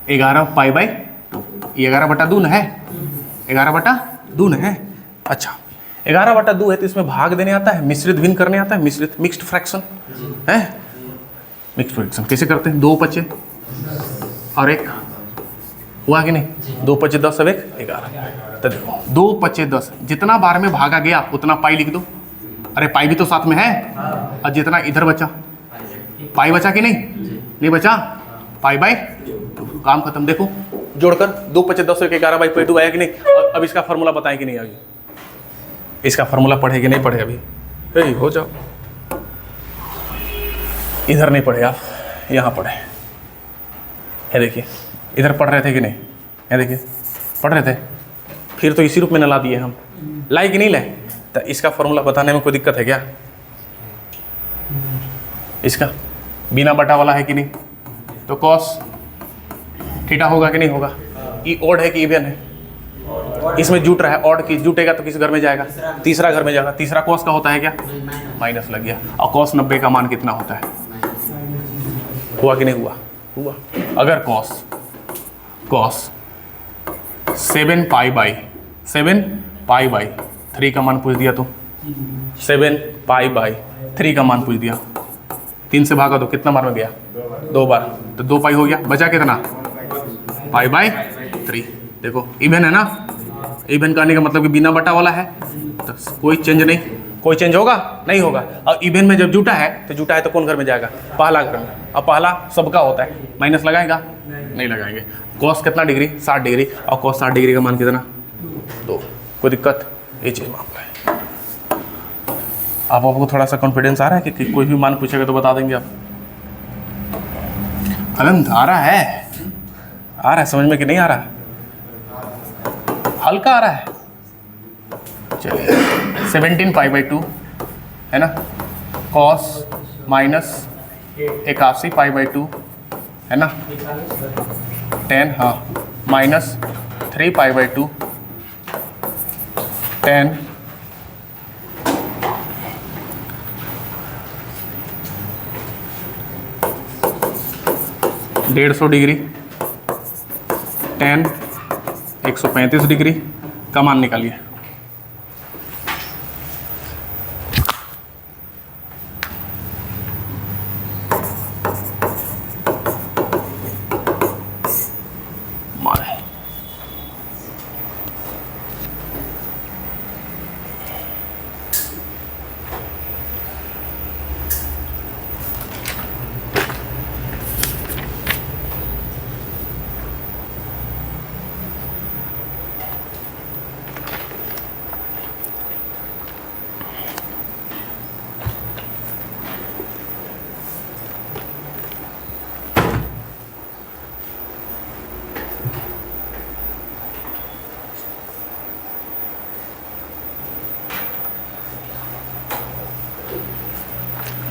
11π/2, ये 11/2 है, 11/2 है। अच्छा 11/2 है तो इसमें भाग देने आता है, मिश्रित भिन्न करने आता है, मिक्स्ड फ्रैक्शन है। मिक्स्ड फ्रैक्शन कैसे करते हैं, 2 बचे और 1 हुआ कि नहीं, 2 5 10 अब 1 11। तो देखो 2 5 10, जितना बार में भागा गया उतना पाई लिख दो। अरे पाई भी तो साथ में है, और जितना इधर बचा, पाई बचा कि नहीं बचा, π/2, काम खत्म। देखो जोड़कर 2 5 10 11/2 आया कि नहीं। अब इसका फॉर्मूला बताएं कि नहीं अभी, इसका फॉर्मूला पढ़े कि नहीं पढ़े अभी, हो जाओ। इधर नहीं पढ़े आप, यहाँ पढ़े है, देखिए इधर पढ़ रहे थे कि नहीं, है देखिए पढ़ रहे थे, फिर तो इसी रूप में न ला दिए हम, लाए कि नहीं लाए। तो इसका फॉर्मूला बताने में कोई दिक्कत है क्या, इसका बिना बटा वाला है कि नहीं, तो कॉस थीटा होगा कि नहीं होगा। ये ऑड है कि इवन है, इसमें जुट रहा है, ऑड की जुटेगा तो किस घर में जाएगा, तीसरा घर में जाएगा। तीसरा कॉस का होता है क्या, माइनस लग गया। और कॉस 90 का मान कितना होता है, हुआ कि नहीं हुआ, हुआ। अगर कॉस 7 पाई बाई 3 का मान पूछ दिया तो 7 पाई बाई 3 का मान पूछ दिया। 3 से भागा तो कितना बार में गया? 2 बार, तो 2 पाई हो गया। बचा कितना? Pi by 3। देखो इवन है ना, इवन करने का मतलब कि बिना बटा वाला है तो कोई चेंज नहीं, कोई चेंज होगा नहीं होगा। और इवन में जब जुटा है तो कौन घर में जाएगा? पहला घर में। अब पहला सबका होता है, माइनस लगाएगा? नहीं लगाएंगे। कॉस कितना डिग्री? 60 डिग्री। और कॉस 60 डिग्री का मान कितना? 2। कोई दिक्कत? ये चीज़ मामला है। अब आपको थोड़ा सा कॉन्फिडेंस आ रहा है कि कोई भी मान पूछेगा तो बता देंगे आप? आनंद आ रहा है समझ में कि नहीं आ रहा? हल्का आ रहा है। चलिए 17 पाई बाई 2 है ना, कॉस माइनस 81 पाई बाई 2 है ना, 10 हाँ minus 3 pi by 2 10 150 degree 10 135 degree का मान निकालिए।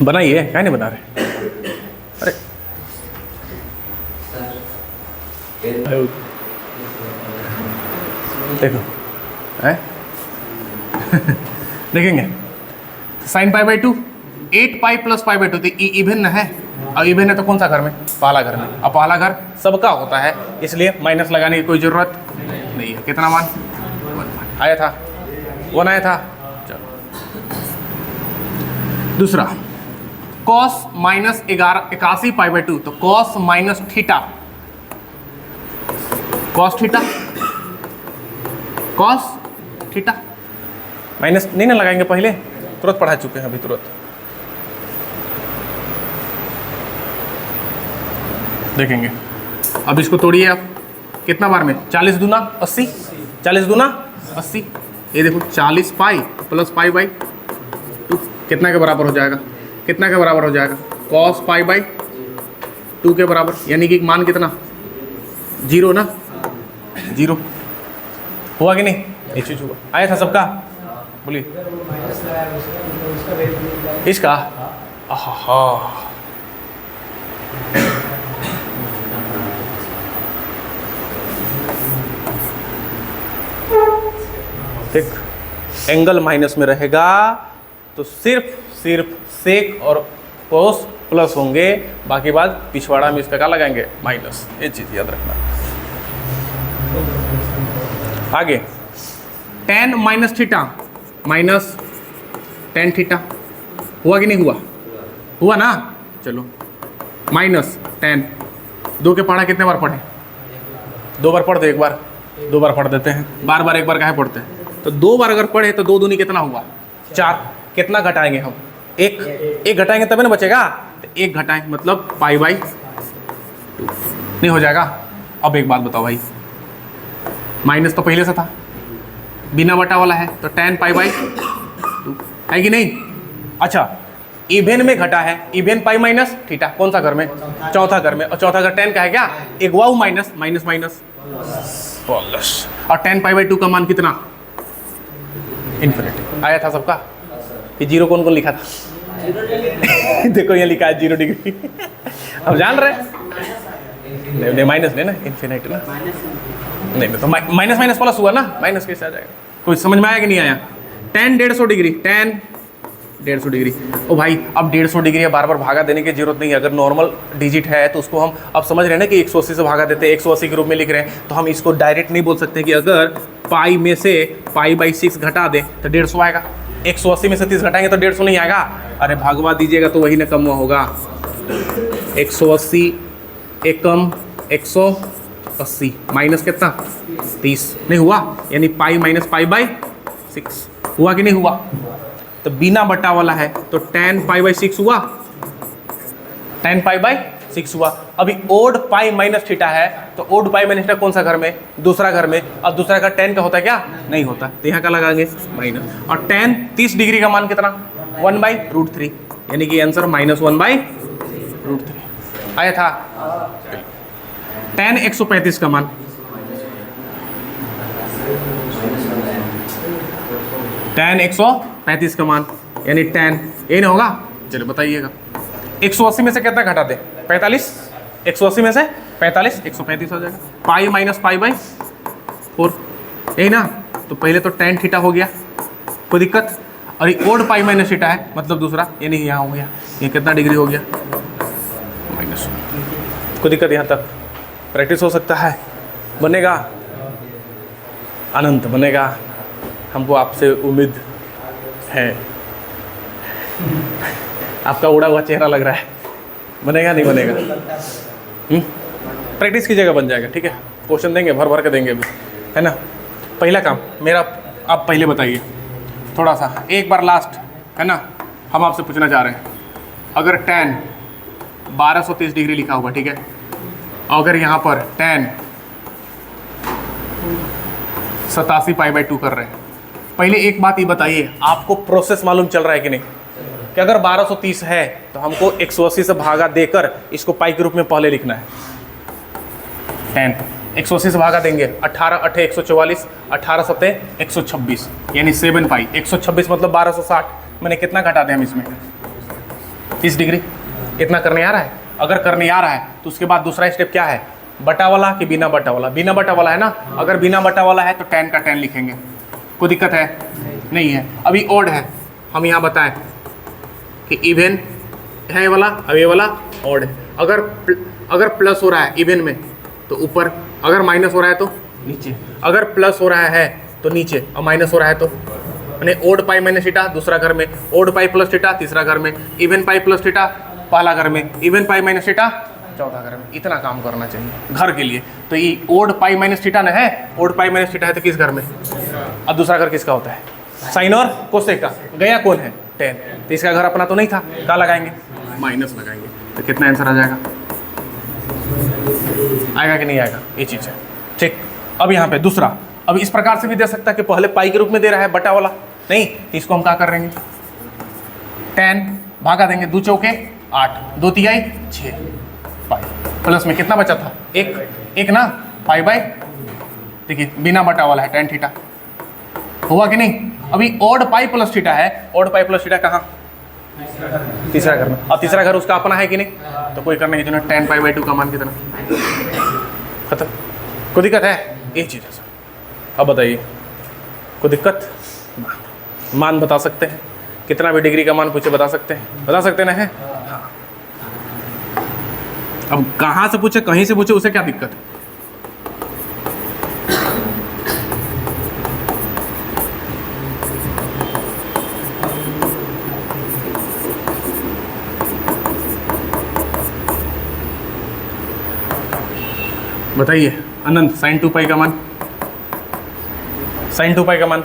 बनाइए, क्या नहीं बना रहे? अरे देखो है देखेंगे sine pi by 2 8 pi plus pi by 2 तो इवन है। अब इवन है तो कौन सा घर में? पहला घर में। अब पहला घर सबका होता है इसलिए माइनस लगाने की कोई ज़रूरत नहीं है। कितना मान आया था? 1 आया था। चलो दूसरा कॉस माइनस 81 पाई बाई 2 तो cos minus theta, cos theta minus नहीं ना लगाएंगे, पहले तुरंत पढ़ा चुके हैं अभी तुरंत। देखेंगे अब इसको तोड़िए आप कितना बार में? 40 दूना 80, 40 दूना 80। ये देखो 40 पाई प्लस पाई बाई 2 कितना के बराबर हो जाएगा? कितना के बराबर हो जाएगा? कॉस पाई बाई 2 के बराबर, यानी कि मान कितना? 0 ना, 0 हुआ कि नहीं? एक चीज हुआ। आया था सबका? बोलिए इसका। ठीक, एंगल माइनस में रहेगा तो सिर्फ सेक और कोस प्लस होंगे, बाकी बात पिछवाड़ा में इसका क्या लगाएंगे? माइनस। ये चीज़ याद रखना। आगे tan minus theta minus tan theta हुआ कि नहीं हुआ? हुआ ना। चलो माइनस tan 2 के पढ़ा कितने बार पढ़े? 2 बार पढ़ दो, एक बार 2 बार पढ़ देते हैं, बार बार एक बार काहे पढ़ते हैं? तो 2 बार अगर पढ़े तो 2 दूनी कितना हुआ? 4। कितना घटाएंगे हम? एक घटाएंगे तभी ना बचेगा। तो 1 घटाएं मतलब पाई बाई 2 नहीं हो जाएगा। अब एक बात बताओ भाई, माइनस तो पहले से था, बिना बटा वाला है तो tan पाई बाई 2 है कि नहीं? अच्छा इवेन में घटा है, इवेन पाई माइनस थीटा कौन सा घर में? चौथा घर में। और चौथा घर tan का है क्या? एक wow minus minus minus plus. और tan पाई बाई 2 का मान कितना? इन्फिनिटी। आया था सबका कि 0 कौन कौन लिखा था? देखो ये लिखा है 0 डिग्री। अब जान रहे? नहीं माइनस नहीं ना, इन्फिनिटी ना। नहीं तो माइनस माइनस प्लस हुआ ना, माइनस कैसे आ जाएगा? कोई समझ में आया कि नहीं आया? tan 150 degree, tan 150 degree. ओ भाई अब 150 डिग्री है, बार बार भागा देने की जरूरत नहीं है। अगर नॉर्मल डिजिट है तो उसको हम अब समझ रहे हैं ना कि 180 से भागा देते हैं, 180 के रूप में लिख रहे हैं, तो हम इसको डायरेक्ट नहीं बोल सकते कि अगर पाई में से पाई/6 घटा दें तो 150 आएगा। 180 में से 30 घटाएंगे तो 150 नहीं आएगा। अरे भागवा दीजिएगा तो वही ना कम होगा। 180 एकम 180 माइनस कितना 30 नहीं हुआ, यानी पाई माइनस पाई/6 हुआ कि नहीं हुआ। तो बिना बटा वाला है तो tan पाई/6 हुआ, tan पाई/6 हुआ। अभी ओड पाई माइनस थीटा है तो ओड पाई माइनस थीटा कौन सा घर में, दूसरा घर में। अब दूसरा का tan का होता है क्या, नहीं होता, तो यहाँ का लगाएंगे माइनस। और tan 30 डिग्री का मान कितना 1/√3, यानी कि आंसर -1/√3 आया था। tan 135 का मान tan 135 का मान यानी tan ये नहीं होगा। चलो बताइएगा 180 में से कितना घटा दे 45, 180 में से 45 135 हो जाएगा। पाई माइनस पाई/4 यही ना। तो पहले तो tan थीटा हो गया, कोई दिक्कत। और ये ओड पाई माइनस थीटा है मतलब दूसरा, यानी यहाँ हो गया, ये कितना डिग्री हो गया -1। कोई दिक्कत यहाँ तक प्रैक्टिस हो सकता है, बनेगा अनंत बनेगा, हमको आपसे उम्मीद है। आपका उड़ा हुआ चेहरा लग रहा है, बनेगा नहीं बनेगा। प्रैक्टिस की जगह बन जाएगा, ठीक है। क्वेश्चन देंगे, भर भर के देंगे अभी, है ना। पहला काम मेरा, आप पहले बताइए थोड़ा सा, एक बार लास्ट, है ना। हम आपसे पूछना चाह रहे हैं, अगर tan 1230 डिग्री लिखा हुआ, ठीक है, अगर यहाँ पर tan 87 पाई/2 कर रहे हैं, पहले एक बात ये बताइए, आपको प्रोसेस मालूम चल रहा है कि नहीं, कि अगर 1230 है तो हमको 180 से भागा देकर इसको पाई के रूप में पहले लिखना है। tan 180 से भागा देंगे, 18 8 144, 18 7 126, यानी 7 पाई। 126 मतलब 1260, मैंने कितना घटा दें हम इसमें 30 डिग्री। इतना करने आ रहा है, अगर करने आ रहा है तो उसके बाद दूसरा स्टेप क्या है, बटा वाला कि बिना बटा वाला। बिना बटा वाला है ना, अगर बिना बटा वाला है तो tan का tan लिखेंगे, कोई दिक्कत है नहीं है। अभी ओड है, हम यहाँ बताएं कि इवन है ये वाला, अब ये वाला ओड है। अगर प्लस हो रहा है इवन में तो ऊपर, अगर माइनस हो रहा है तो नीचे, अगर प्लस हो रहा है तो नीचे, और माइनस हो रहा है तो, यानी ओड पाई माइनस थीटा दूसरा घर में, ओड पाई प्लस थीटा तीसरा घर में, इवन पाई प्लस थीटा पहला घर में, इवन पाई माइनस थीटा चौथा घर में। इतना काम करना चाहिए घर के लिए। तो ये ओड पाई माइनस थीटा ना है, ओड पाई माइनस थीटा है तो किस घर में, अब दूसरा घर किसका होता है, साइन और कोसेक का। गया कौन है, tan, तो इसका घर अपना तो नहीं था, क्या लगाएंगे, माइनस लगाएंगे। तो कितना आंसर आ जाएगा, आएगा कि नहीं आएगा, ये चीज़ है, ठीक। अब यहाँ पे दूसरा, अब इस प्रकार से भी दे सकता है कि पहले पाई के रूप में दे रहा है बटा वाला, नहीं तो इसको हम क्या कर देंगे, tan भागा देंगे, 2 चौके 8, 2 तिहाई 6 पाई, प्लस में कितना बचा था, एक ना, पाई/, देखिए बिना बटा वाला है tan थीटा, हुआ कि नहीं। अभी ओड पाई प्लस थीटा है, ओड पाई प्लस थीटा कहाँ, तीसरा घर में। अब तीसरा घर उसका अपना है कि नहीं, तो कोई करने की जरूरत, tan पाई/2 का मान कितना, खत्म। कोई दिक्कत है, ये चीज़ है सर। अब बताइए कोई दिक्कत, मान बता सकते हैं, कितना भी डिग्री का मान पूछे बता सकते हैं, बता सकते ना है। हाँ। अब कहाँ से पूछे, कहीं से पूछे, उसे क्या दिक्कत है। बताइए अनंत, साइन 2 पाई का मान, साइन 2 पाई का मान,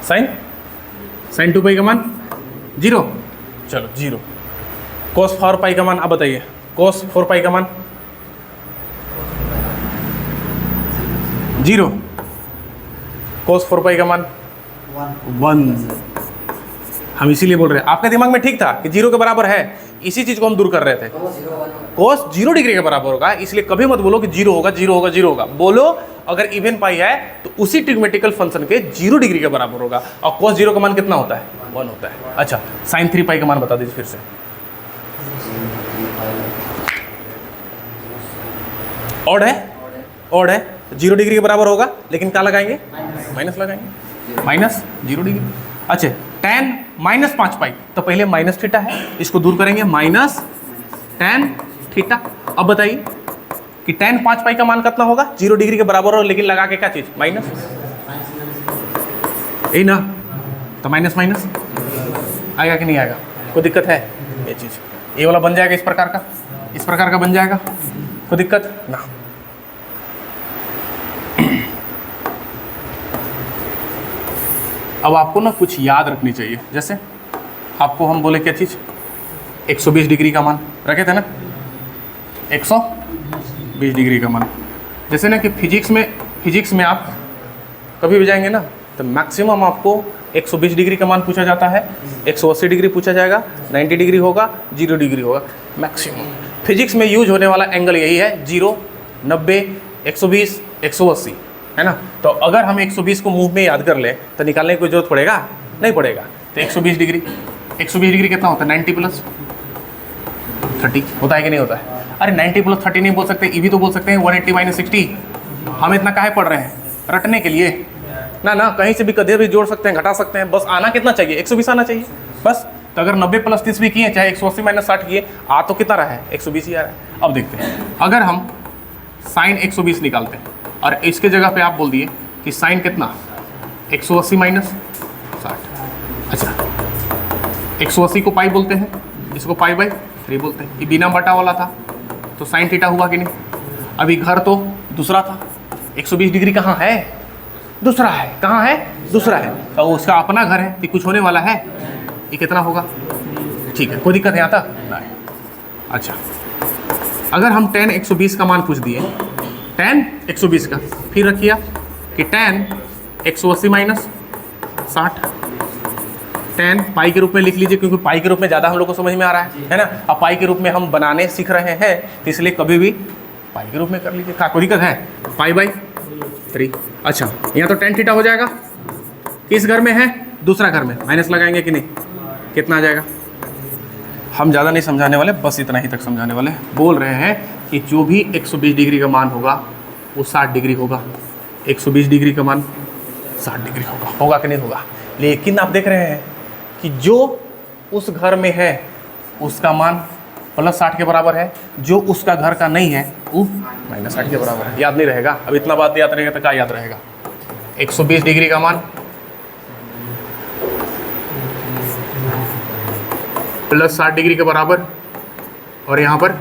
साइन 2 पाई का मान 0, चलो 0। cos 4 पाई का मान, अब बताइए cos 4 पाई का मान 0, cos 4 पाई का मान 1। हम इसीलिए बोल रहे हैं, आपके दिमाग में ठीक था कि 0 के बराबर है, इसी चीज को हम दूर कर रहे थे। cos 0 डिग्री के बराबर होगा, इसलिए कभी मत बोलो कि 0 होगा 0 होगा 0 होगा, बोलो अगर इवन पाई है तो उसी ट्रिग्मेटिकल फंक्शन के 0 डिग्री के बराबर होगा। और cos 0 का मान कितना होता है, 1 होता है। अच्छा, साइन 3 पाई का मान बता दीजिए फिर से। ऑड है, ऑड है, 0 डिग्री के बराबर होगा, लेकिन क्या लगाएंगे, माइनस लगाएंगे, -0 डिग्री। अच्छा, tan माइनस 5 पाई, तो पहले माइनस थीटा है, इसको दूर करेंगे, माइनस tan थीटा। अब बताइए कि tan 5 पाई का मान कितना होगा, 0 डिग्री के बराबर हो, लेकिन लगा के क्या चीज, माइनस, यही ना, तो माइनस माइनस आएगा कि नहीं आएगा, कोई दिक्कत है, ये चीज ये वाला बन जाएगा, इस प्रकार का बन जाएगा, कोई दिक्कत ना। अब आपको ना कुछ याद रखनी चाहिए, जैसे आपको हम बोले क्या चीज़, 120 डिग्री का मान रखे थे ना, 120 डिग्री का मान, जैसे ना कि फिजिक्स में आप कभी भी जाएंगे ना तो मैक्सिमम आपको 120 डिग्री का मान पूछा जाता है, 180 डिग्री पूछा जाएगा, 90 डिग्री होगा, 0 डिग्री होगा, मैक्सिमम फिजिक्स में यूज होने वाला एंगल यही है, 0, 90, 120, 180, है ना। तो अगर हम 120 को मुंह में याद कर ले तो निकालने की कोई जरूरत पड़ेगा, नहीं पड़ेगा। तो 120 डिग्री कितना होता है, 90 प्लस 30 होता है कि नहीं होता है। अरे 90 प्लस 30 नहीं बोल सकते, ये भी तो बोल सकते हैं 180 माइनस 60। हम इतना काहे पढ़ रहे हैं, रटने के लिए ना, कहीं से भी कदे भी जोड़ सकते हैं, घटा सकते हैं, बस आना कितना चाहिए, 120 आना चाहिए बस। तो अगर 90 प्लस 30 भी किए, चाहे 180 माइनस 60 किए, आ तो कितना रहा है, 120 ही आ रहा है। अब देखते हैं, अगर हम साइन 120 निकालते हैं और इसके जगह पे आप बोल दिए कि साइन कितना, 180 माइनस 60। अच्छा, 180 को पाई बोलते हैं, इसको पाई बाई 3 बोलते हैं, ये बिना बटा वाला था तो साइन थीटा हुआ कि नहीं। अभी घर तो दूसरा था, 120 डिग्री कहाँ है, दूसरा है, कहाँ है, दूसरा है, तो उसका अपना घर है, ये कुछ होने वाला है, ये कितना होगा, ठीक है, कोई दिक्कत है यहाँ तक नहीं। अच्छा, अगर हम tan 120 का मान पूछ दिए, tan 120 का, फिर रखिए कि tan 180 माइनस 60, tan पाई के रूप में लिख लीजिए, क्योंकि पाई के रूप में ज़्यादा हम लोग को समझ में आ रहा है ना। अब पाई के रूप में हम बनाने सीख रहे हैं, तो इसलिए कभी भी पाई के रूप में कर लीजिए, कोई दिक्कत है, पाई बाई 3। अच्छा, यहाँ तो tan थीटा हो जाएगा, किस घर में है, दूसरा घर में, माइनस लगाएंगे कि नहीं, कितना आ जाएगा। हम ज़्यादा नहीं समझाने वाले, बस इतना ही तक समझाने वाले। बोल रहे हैं कि जो भी 120 डिग्री का मान होगा वो 60 डिग्री होगा, 120 डिग्री का मान 60 डिग्री होगा कि नहीं होगा। लेकिन आप देख रहे हैं कि जो उस घर में है उसका मान प्लस 60 के बराबर है, जो उसका घर का नहीं है वो माइनस 60 के बराबर है। याद नहीं रहेगा, अब इतना बात याद रहेगा तो क्या याद रहेगा, 120 डिग्री का मान प्लस 60 डिग्री के बराबर, और यहाँ पर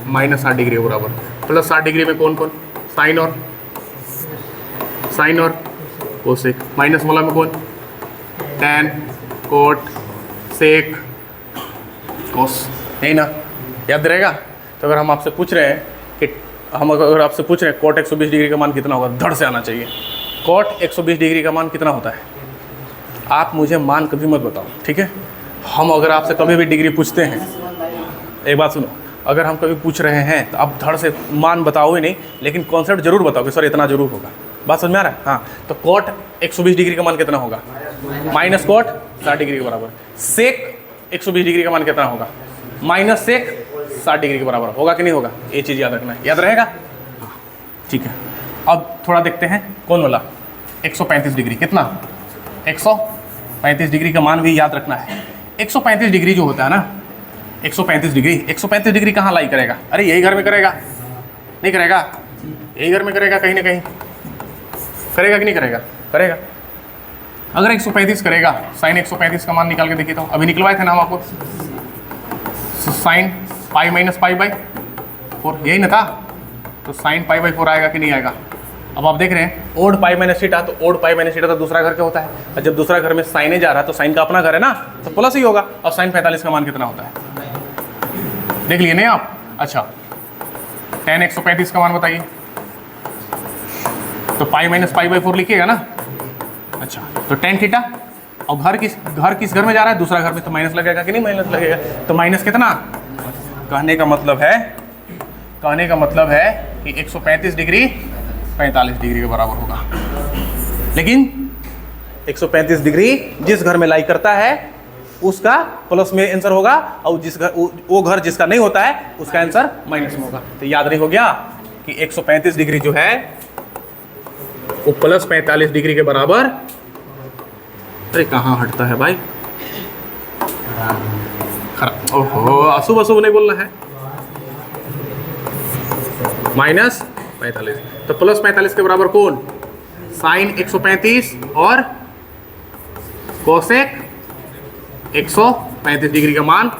माइनस 60 डिग्री के बराबर। प्लस 60 डिग्री में कौन कौन, साइन और कोसेक। माइनस वाला में कौन, टैन, कोट, सेक, कोस, यही ना, याद रहेगा। तो अगर हम आपसे पूछ रहे हैं कि अगर आपसे पूछ रहे हैं कोट 120 डिग्री का मान कितना होगा, धड़ से आना चाहिए। कोट 120 डिग्री का मान कितना होता है, आप मुझे मान कभी मत बताओ, ठीक है। हम अगर आपसे कभी भी डिग्री पूछते हैं, एक बात सुनो, अगर हम कभी पूछ रहे हैं तो आप धड़ से मान बताओ ही नहीं, लेकिन कॉन्सेप्ट जरूर बताओ कि सर इतना जरूर होगा। बात समझ में आ रहा है। हाँ, तो कोट 120 डिग्री का मान कितना होगा, माइनस कोट 60 डिग्री के बराबर। सेक 120 डिग्री का मान कितना होगा, माइनस सेक 60 डिग्री के बराबर होगा कि नहीं होगा। ये चीज़ याद रखना है, याद रहेगा, ठीक है। अब थोड़ा देखते हैं कौन वाला 135 डिग्री, कितना 135 डिग्री का मान भी याद रखना है। 135 डिग्री जो होता है ना, 135 डिग्री कहाँ लाई करेगा, अरे यही घर में करेगा, नहीं करेगा, यही घर में करेगा, कहीं ना कहीं करेगा कि नहीं करेगा, करेगा। अगर 135 करेगा, साइन 135 का मान निकाल के देखिए, तो अभी निकलवाए थे ना हम आपको, sine pi minus pi by 4, यही ना था, तो साइन पाई बाई 4 आएगा कि नहीं आएगा। अब आप देख रहे हैं ओड पाई माइनस थीटा, तो ओड पाई माइनस थीटा तो दूसरा घर का होता है, और जब दूसरा घर में साइने जा रहा है तो साइन का अपना घर है ना, तो प्लस ही होगा। और साइन 45 का मान कितना होता है, देख लिए नहीं आप। अच्छा, tan 135 का मान बताइए, तो पाई माइनस पाई बाई 4 लिखिएगा ना। अच्छा, तो tan थीटा, और घर किस घर में जा रहा है, दूसरा घर में, तो माइनस लगेगा कि नहीं, माइनस लगेगा। तो माइनस कितना, कहने का मतलब है कि 135 डिग्री 45 डिग्री के बराबर होगा। लेकिन 135 डिग्री जिस घर में लाई करता है उसका प्लस में आंसर होगा, और वो घर जिसका नहीं होता है उसका आंसर माइनस में होगा। तो याद नहीं हो गया कि 135 डिग्री जो है वो प्लस 45 डिग्री के बराबर, अरे कहाँ हटता है भाई, खराब, ओहो अशुभ अशुभ नहीं बोलना है। -45, तो +45 के बराबर कौन? साइन 135 और कोसेक 135 डिग्री का मान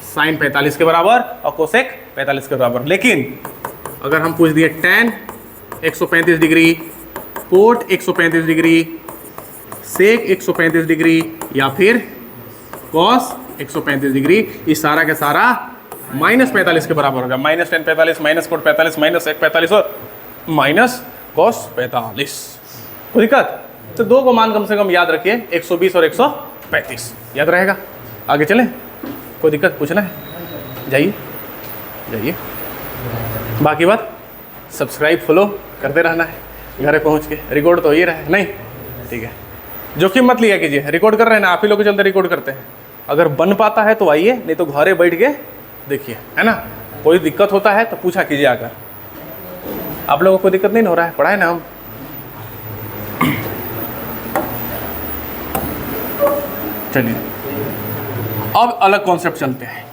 साइन 45 के बराबर और कोसेक 45 के बराबर। लेकिन अगर हम पूछ दिए tan 135 डिग्री, कोट 135 डिग्री, सेक 135 डिग्री या फिर कॉस 135 डिग्री, इस सारा के सारा -45 के बराबर होगा। -tan 45, -कोट 45, -sec 45 और -cos 45। कोई दिक्कत? तो दो को मान कम से कम याद रखिए, 120 और 135 याद रहेगा। आगे चलें, कोई दिक्कत पूछना है? जाइए जाइए। बाकी बात सब्सक्राइब फॉलो करते रहना है, घर पहुंच के रिकॉर्ड तो हो ही रहा है नहीं, ठीक है। जोखिम मत लिया कीजिए, रिकॉर्ड कर रहे हैं ना, आप ही लोग के चलते रिकॉर्ड करते हैं। अगर बन पाता है तो आइए, नहीं तो घरे बैठ के देखिए, है ना। कोई दिक्कत होता है तो पूछा कीजिए आकर। आप लोगों को कोई दिक्कत नहीं हो रहा है, पढ़ाए ना हम। चलिए अब अलग कॉन्सेप्ट चलते हैं,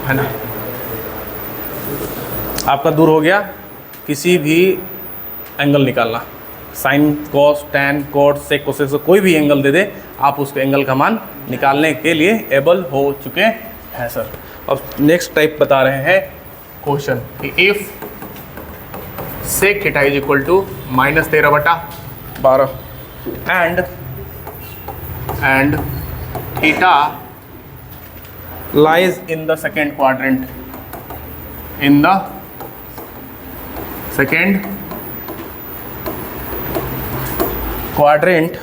है ना। आपका दूर हो गया किसी भी एंगल निकालना, sine cos tan cot sec cosec से कोई भी एंगल दे दे, आप उसके एंगल का मान निकालने के लिए एबल हो चुके हैं सर। अब नेक्स्ट टाइप बता रहे हैं क्वेश्चन कि if sec theta is equal to -13/12 and theta lies in the second quadrant, in the second quadrant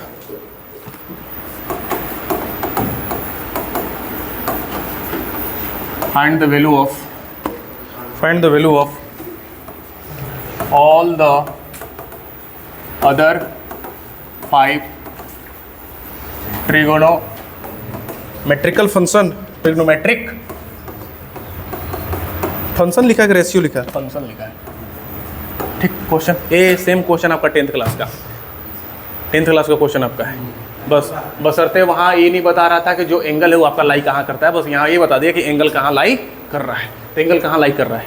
find the value of all the other 5 trigonometrical function, trigonometric function लिखा है कि ratio लिखा है? Function लिखा है, ठीक। Question ये same question आपका 10th क्लास का क्वेश्चन आपका है। बस बशर्ते वहाँ ये नहीं बता रहा था कि जो एंगल है वो आपका लाई कहाँ करता है, बस यहाँ ये बता दिया कि एंगल कहाँ लाई कर रहा है। तो एंगल कहाँ लाई कर रहा है,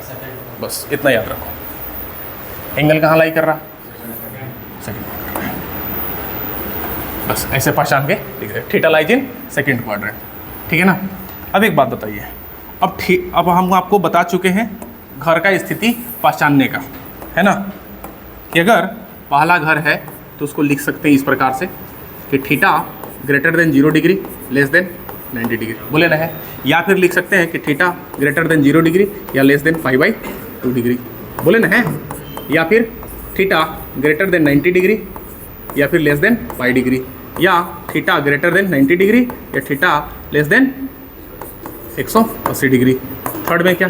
बस इतना याद रखो। एंगल कहाँ लाई कर रहा, सेकंड, बस ऐसे पहचान के लिख रहे, theta lies in second quadrant, ठीक है ना। अब एक बात बताइए, अब हम आपको बता चुके हैं घर का स्थिति पहचानने का, है ना, कि अगर पहला घर है तो उसको लिख सकते हैं इस प्रकार से कि theta greater then 0 degree less than 90 degree, बोले ना है। या फिर लिख सकते हैं कि थीटा ग्रेटर देन 0 डिग्री या लेस देन π/2 डिग्री, बोले ना है। या फिर थीटा ग्रेटर देन 90 डिग्री या फिर लेस देन π डिग्री, या थीटा ग्रेटर देन 90 डिग्री या theta less than 180 degree. Third में क्या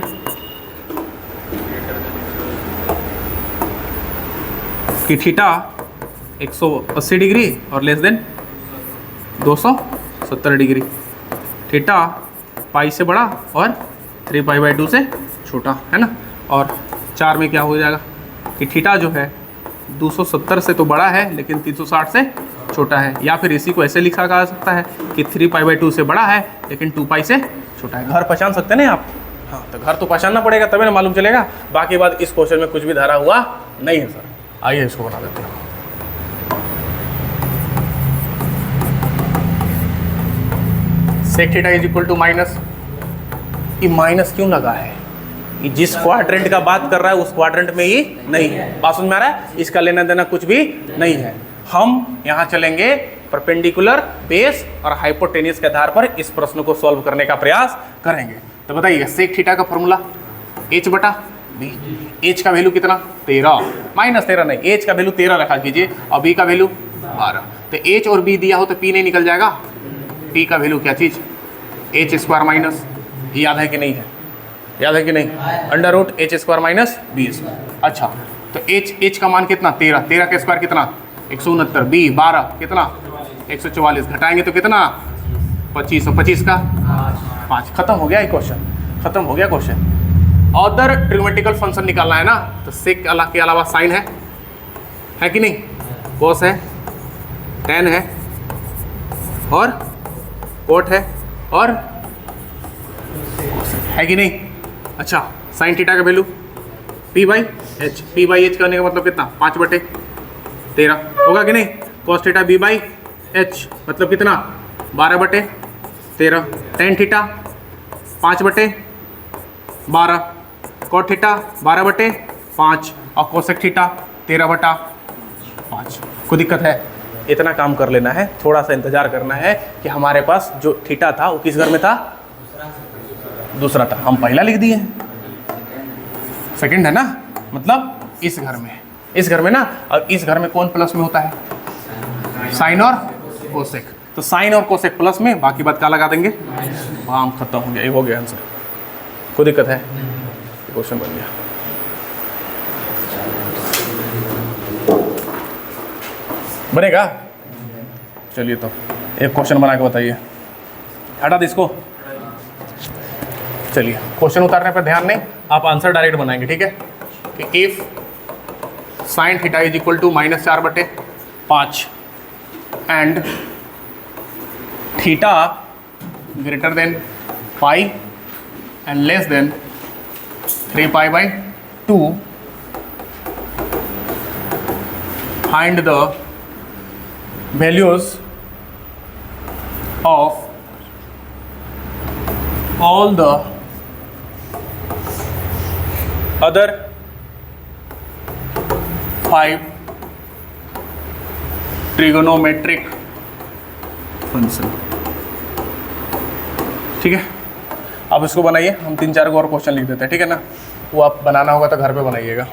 कि थीटा 180 डिग्री और less than 270 degree, theta pi से बड़ा और 3π/2 से छोटा, है ना। और 4 में क्या हो जाएगा कि थीटा जो है 270 से तो बड़ा है लेकिन 360 से छोटा है। या फिर इसी को ऐसे लिखा जा सकता है कि 3π/2 से बड़ा है लेकिन 2π से छोटा है। घर पहचान सकते हैं ना आप? हाँ, तो घर तो पहचानना पड़ेगा तभी ना मालूम चलेगा। बाकी बात इस क्वेश्चन में कुछ भी धारा हुआ नहीं है सर। आइए इसको बना देते हैं। Sec theta is equal to minus, ये माइनस क्यों लगा है? ये जिस क्वाड्रेंट का बात कर रहा है उस क्वाड्रेंट में ये नहीं है। बात समझ में आ रहा है? इसका लेना देना कुछ भी नहीं है। हम यहाँ चलेंगे परपेंडिकुलर, बेस और हाइपोटेन्यूस के आधार पर इस प्रश्न को सॉल्व करने का प्रयास करेंगे। तो बताइए सेक थीटा का फॉर्मूला h/b। h का वैल्यू कितना? 13, -13 नहीं, h का वैल्यू 13 रखा कीजिए और b का वैल्यू 12। तो h और b दिया हो तो p नहीं निकल जाएगा। p का वैल्यू क्या चीज़? h² माइनस, याद है कि नहीं है? याद है कि नहीं? √h² - b²। अच्छा, तो h का मान कितना? 13, 13 का स्क्वायर कितना? 169, b 12 कितना? 144, घटाएंगे तो कितना? 25, और 25 का 5। खत्म हो गया ये क्वेश्चन, खत्म हो गया क्वेश्चन। अदर ट्रिग्नोमेट्रिकल फंक्शन निकालना है ना, तो सेक के अलावा साइन है कि नहीं? कोस है, टेन है और कोट है और है कि नहीं। अच्छा साइन थीटा का value P by H, P by H करने का मतलब कितना 5/13 होगा कि नहीं। Cos theta B by H मतलब कितना 12/13। टेन थीटा 5/12, कॉट थीटा 12/5 और कोसेक थीटा 13/5। कोई दिक्कत है, इतना काम कर लेना है, थोड़ा सा इंतजार करना है कि हमारे पास जो थीटा था वो किस घर में था, दूसरा था, हम पहला लिख दिए हैं, सेकंड है ना, मतलब इस घर में, इस घर में ना। और इस घर में कौन प्लस में होता है, साइन और कोसेक। तो साइन और कोसेक प्लस में, बाकी बात क्या लगा देंगे, काम खत्म हो गया, ये हो गया आंसर। कोई दिक्कत है, क्वेश्चन बन गया। बनेगा, चलिए तो एक क्वेश्चन बना के बताइए, हटा दे इसको। चलिए क्वेश्चन उतारने पर ध्यान नहीं, आप आंसर डायरेक्ट बनाएंगे, ठीक है। कि if sine theta is equal to -4/5 and theta greater than pi and less than 3π/2, find the values of all the other 5 trigonometric function। ठीक है, अब इसको बनाइए, हम 3-4 को और क्वेश्चन लिख देते हैं, ठीक है ना। वो आप बनाना होगा तो घर पे बनाइएगा।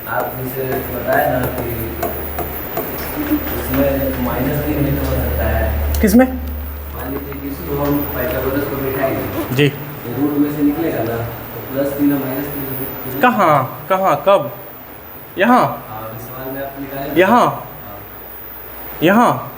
आप जैसे बताया ना कि इसमें माइनस भी नहीं हो सकता है। किसमें? मान लीजिए कि इसको हम पाइथागोरस को बिठाएंगे जी, तो रूट में से निकलेगा ना, तो +3 और -3 कहाँ कहाँ कब? यहाँ इस सवाल में आप निकालेंगे यहाँ यहाँ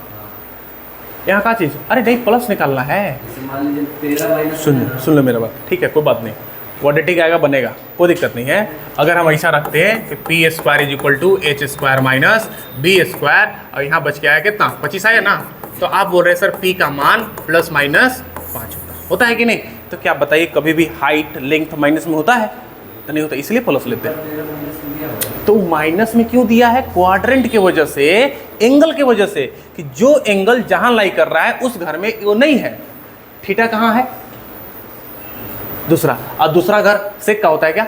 यहाँ का चीज़, अरे नहीं प्लस निकालना है। जैसे मान लीजिए 13 सुन लो मेरा बात, ठीक है, कोई बात नहीं, क्वाड्रेटिक आएगा बनेगा, कोई दिक्कत नहीं है। अगर हम ऐसा रखते हैं कि P square is equal to H square minus B square, और यहाँ बच के आया कितना 25 आया ना, तो आप बोल रहे हैं सर पी का मान ±5 होता है कि नहीं। तो क्या बताइए, कभी भी हाइट लेंथ माइनस में होता है? तो नहीं होता, इसलिए प्लस लेते हैं। तो माइनस में क्यों दिया है? क्वाड्रेंट की वजह से, एंगल की वजह से, कि जो एंगल जहां लाई कर रहा है उस घर में वो नहीं है। थीटा कहाँ है? दूसरा, और दूसरा घर सेक का होता है क्या?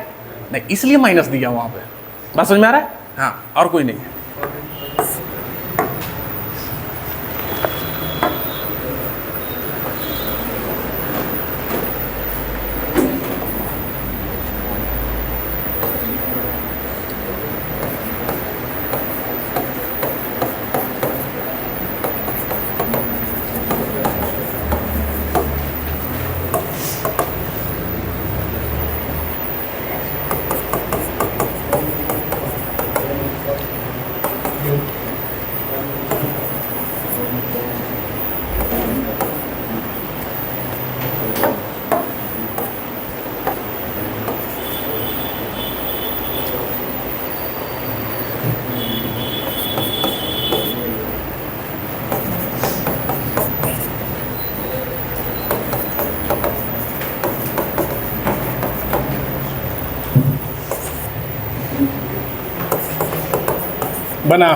नहीं, इसलिए माइनस दिया वहां पे। बात समझ में आ रहा है? हाँ, और कोई नहीं है। बना।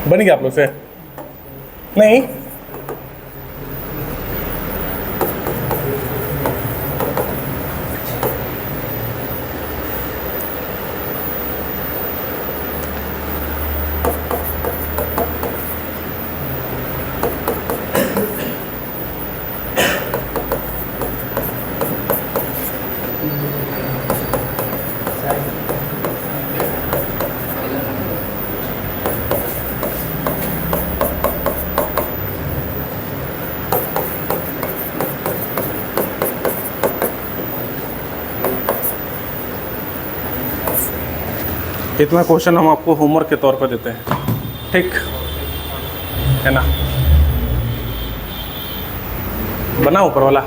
बन गया आप लोग से? नहीं, इतना क्वेश्चन हम आपको होमवर्क के तौर पर देते हैं, ठीक है ना? बना ऊपर वाला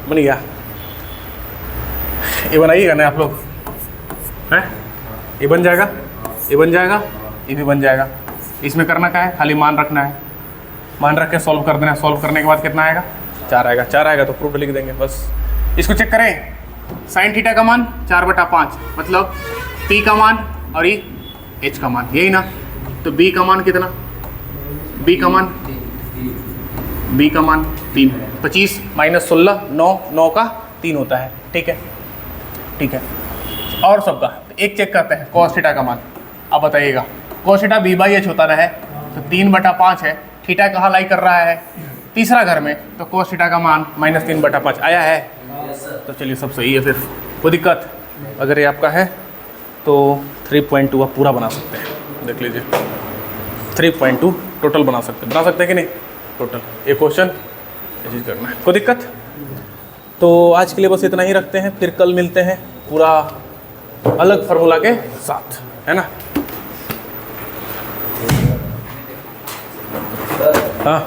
बन गया, ये बनाइएगा ना आप लोग हैं? ये बन जाएगा, ये बन जाएगा, ये भी बन जाएगा। इसमें करना क्या है, खाली मान रखना है, मान रख के सॉल्व कर देना है। सॉल्व करने के बाद कितना आएगा? 4 आएगा। 4 आएगा तो प्रूफ लिख देंगे बस। इसको चेक करें, साइन थीटा का मान 4/5 मतलब पी का मान और ये एच का मान, यही ना? तो बी का मान कितना? बी का मान 3, 25 - 16 9 का 3 होता है, ठीक है? ठीक है। और सबका एक चेक करते हैं, cos थीटा का मान। अब बताइएगा, cos थीटा b/h होता है तो 3/5 है। थीटा कहाँ लाई कर रहा है? तीसरा घर में, तो cos थीटा का मान -3/5 आया है। तो चलिए सब सही है, फिर कोई दिक्कत? अगर ये आपका है तो 3.2 आप पूरा बना सकते हैं। देख लीजिए 3.2 टोटल बना सकते हैं कि नहीं? टोटल ये क्वेश्चन ये चीज़ करना है, कोई दिक्कत? तो आज के लिए बस इतना ही रखते हैं, फिर कल मिलते हैं पूरा अलग फार्मूला के साथ, है ना? हाँ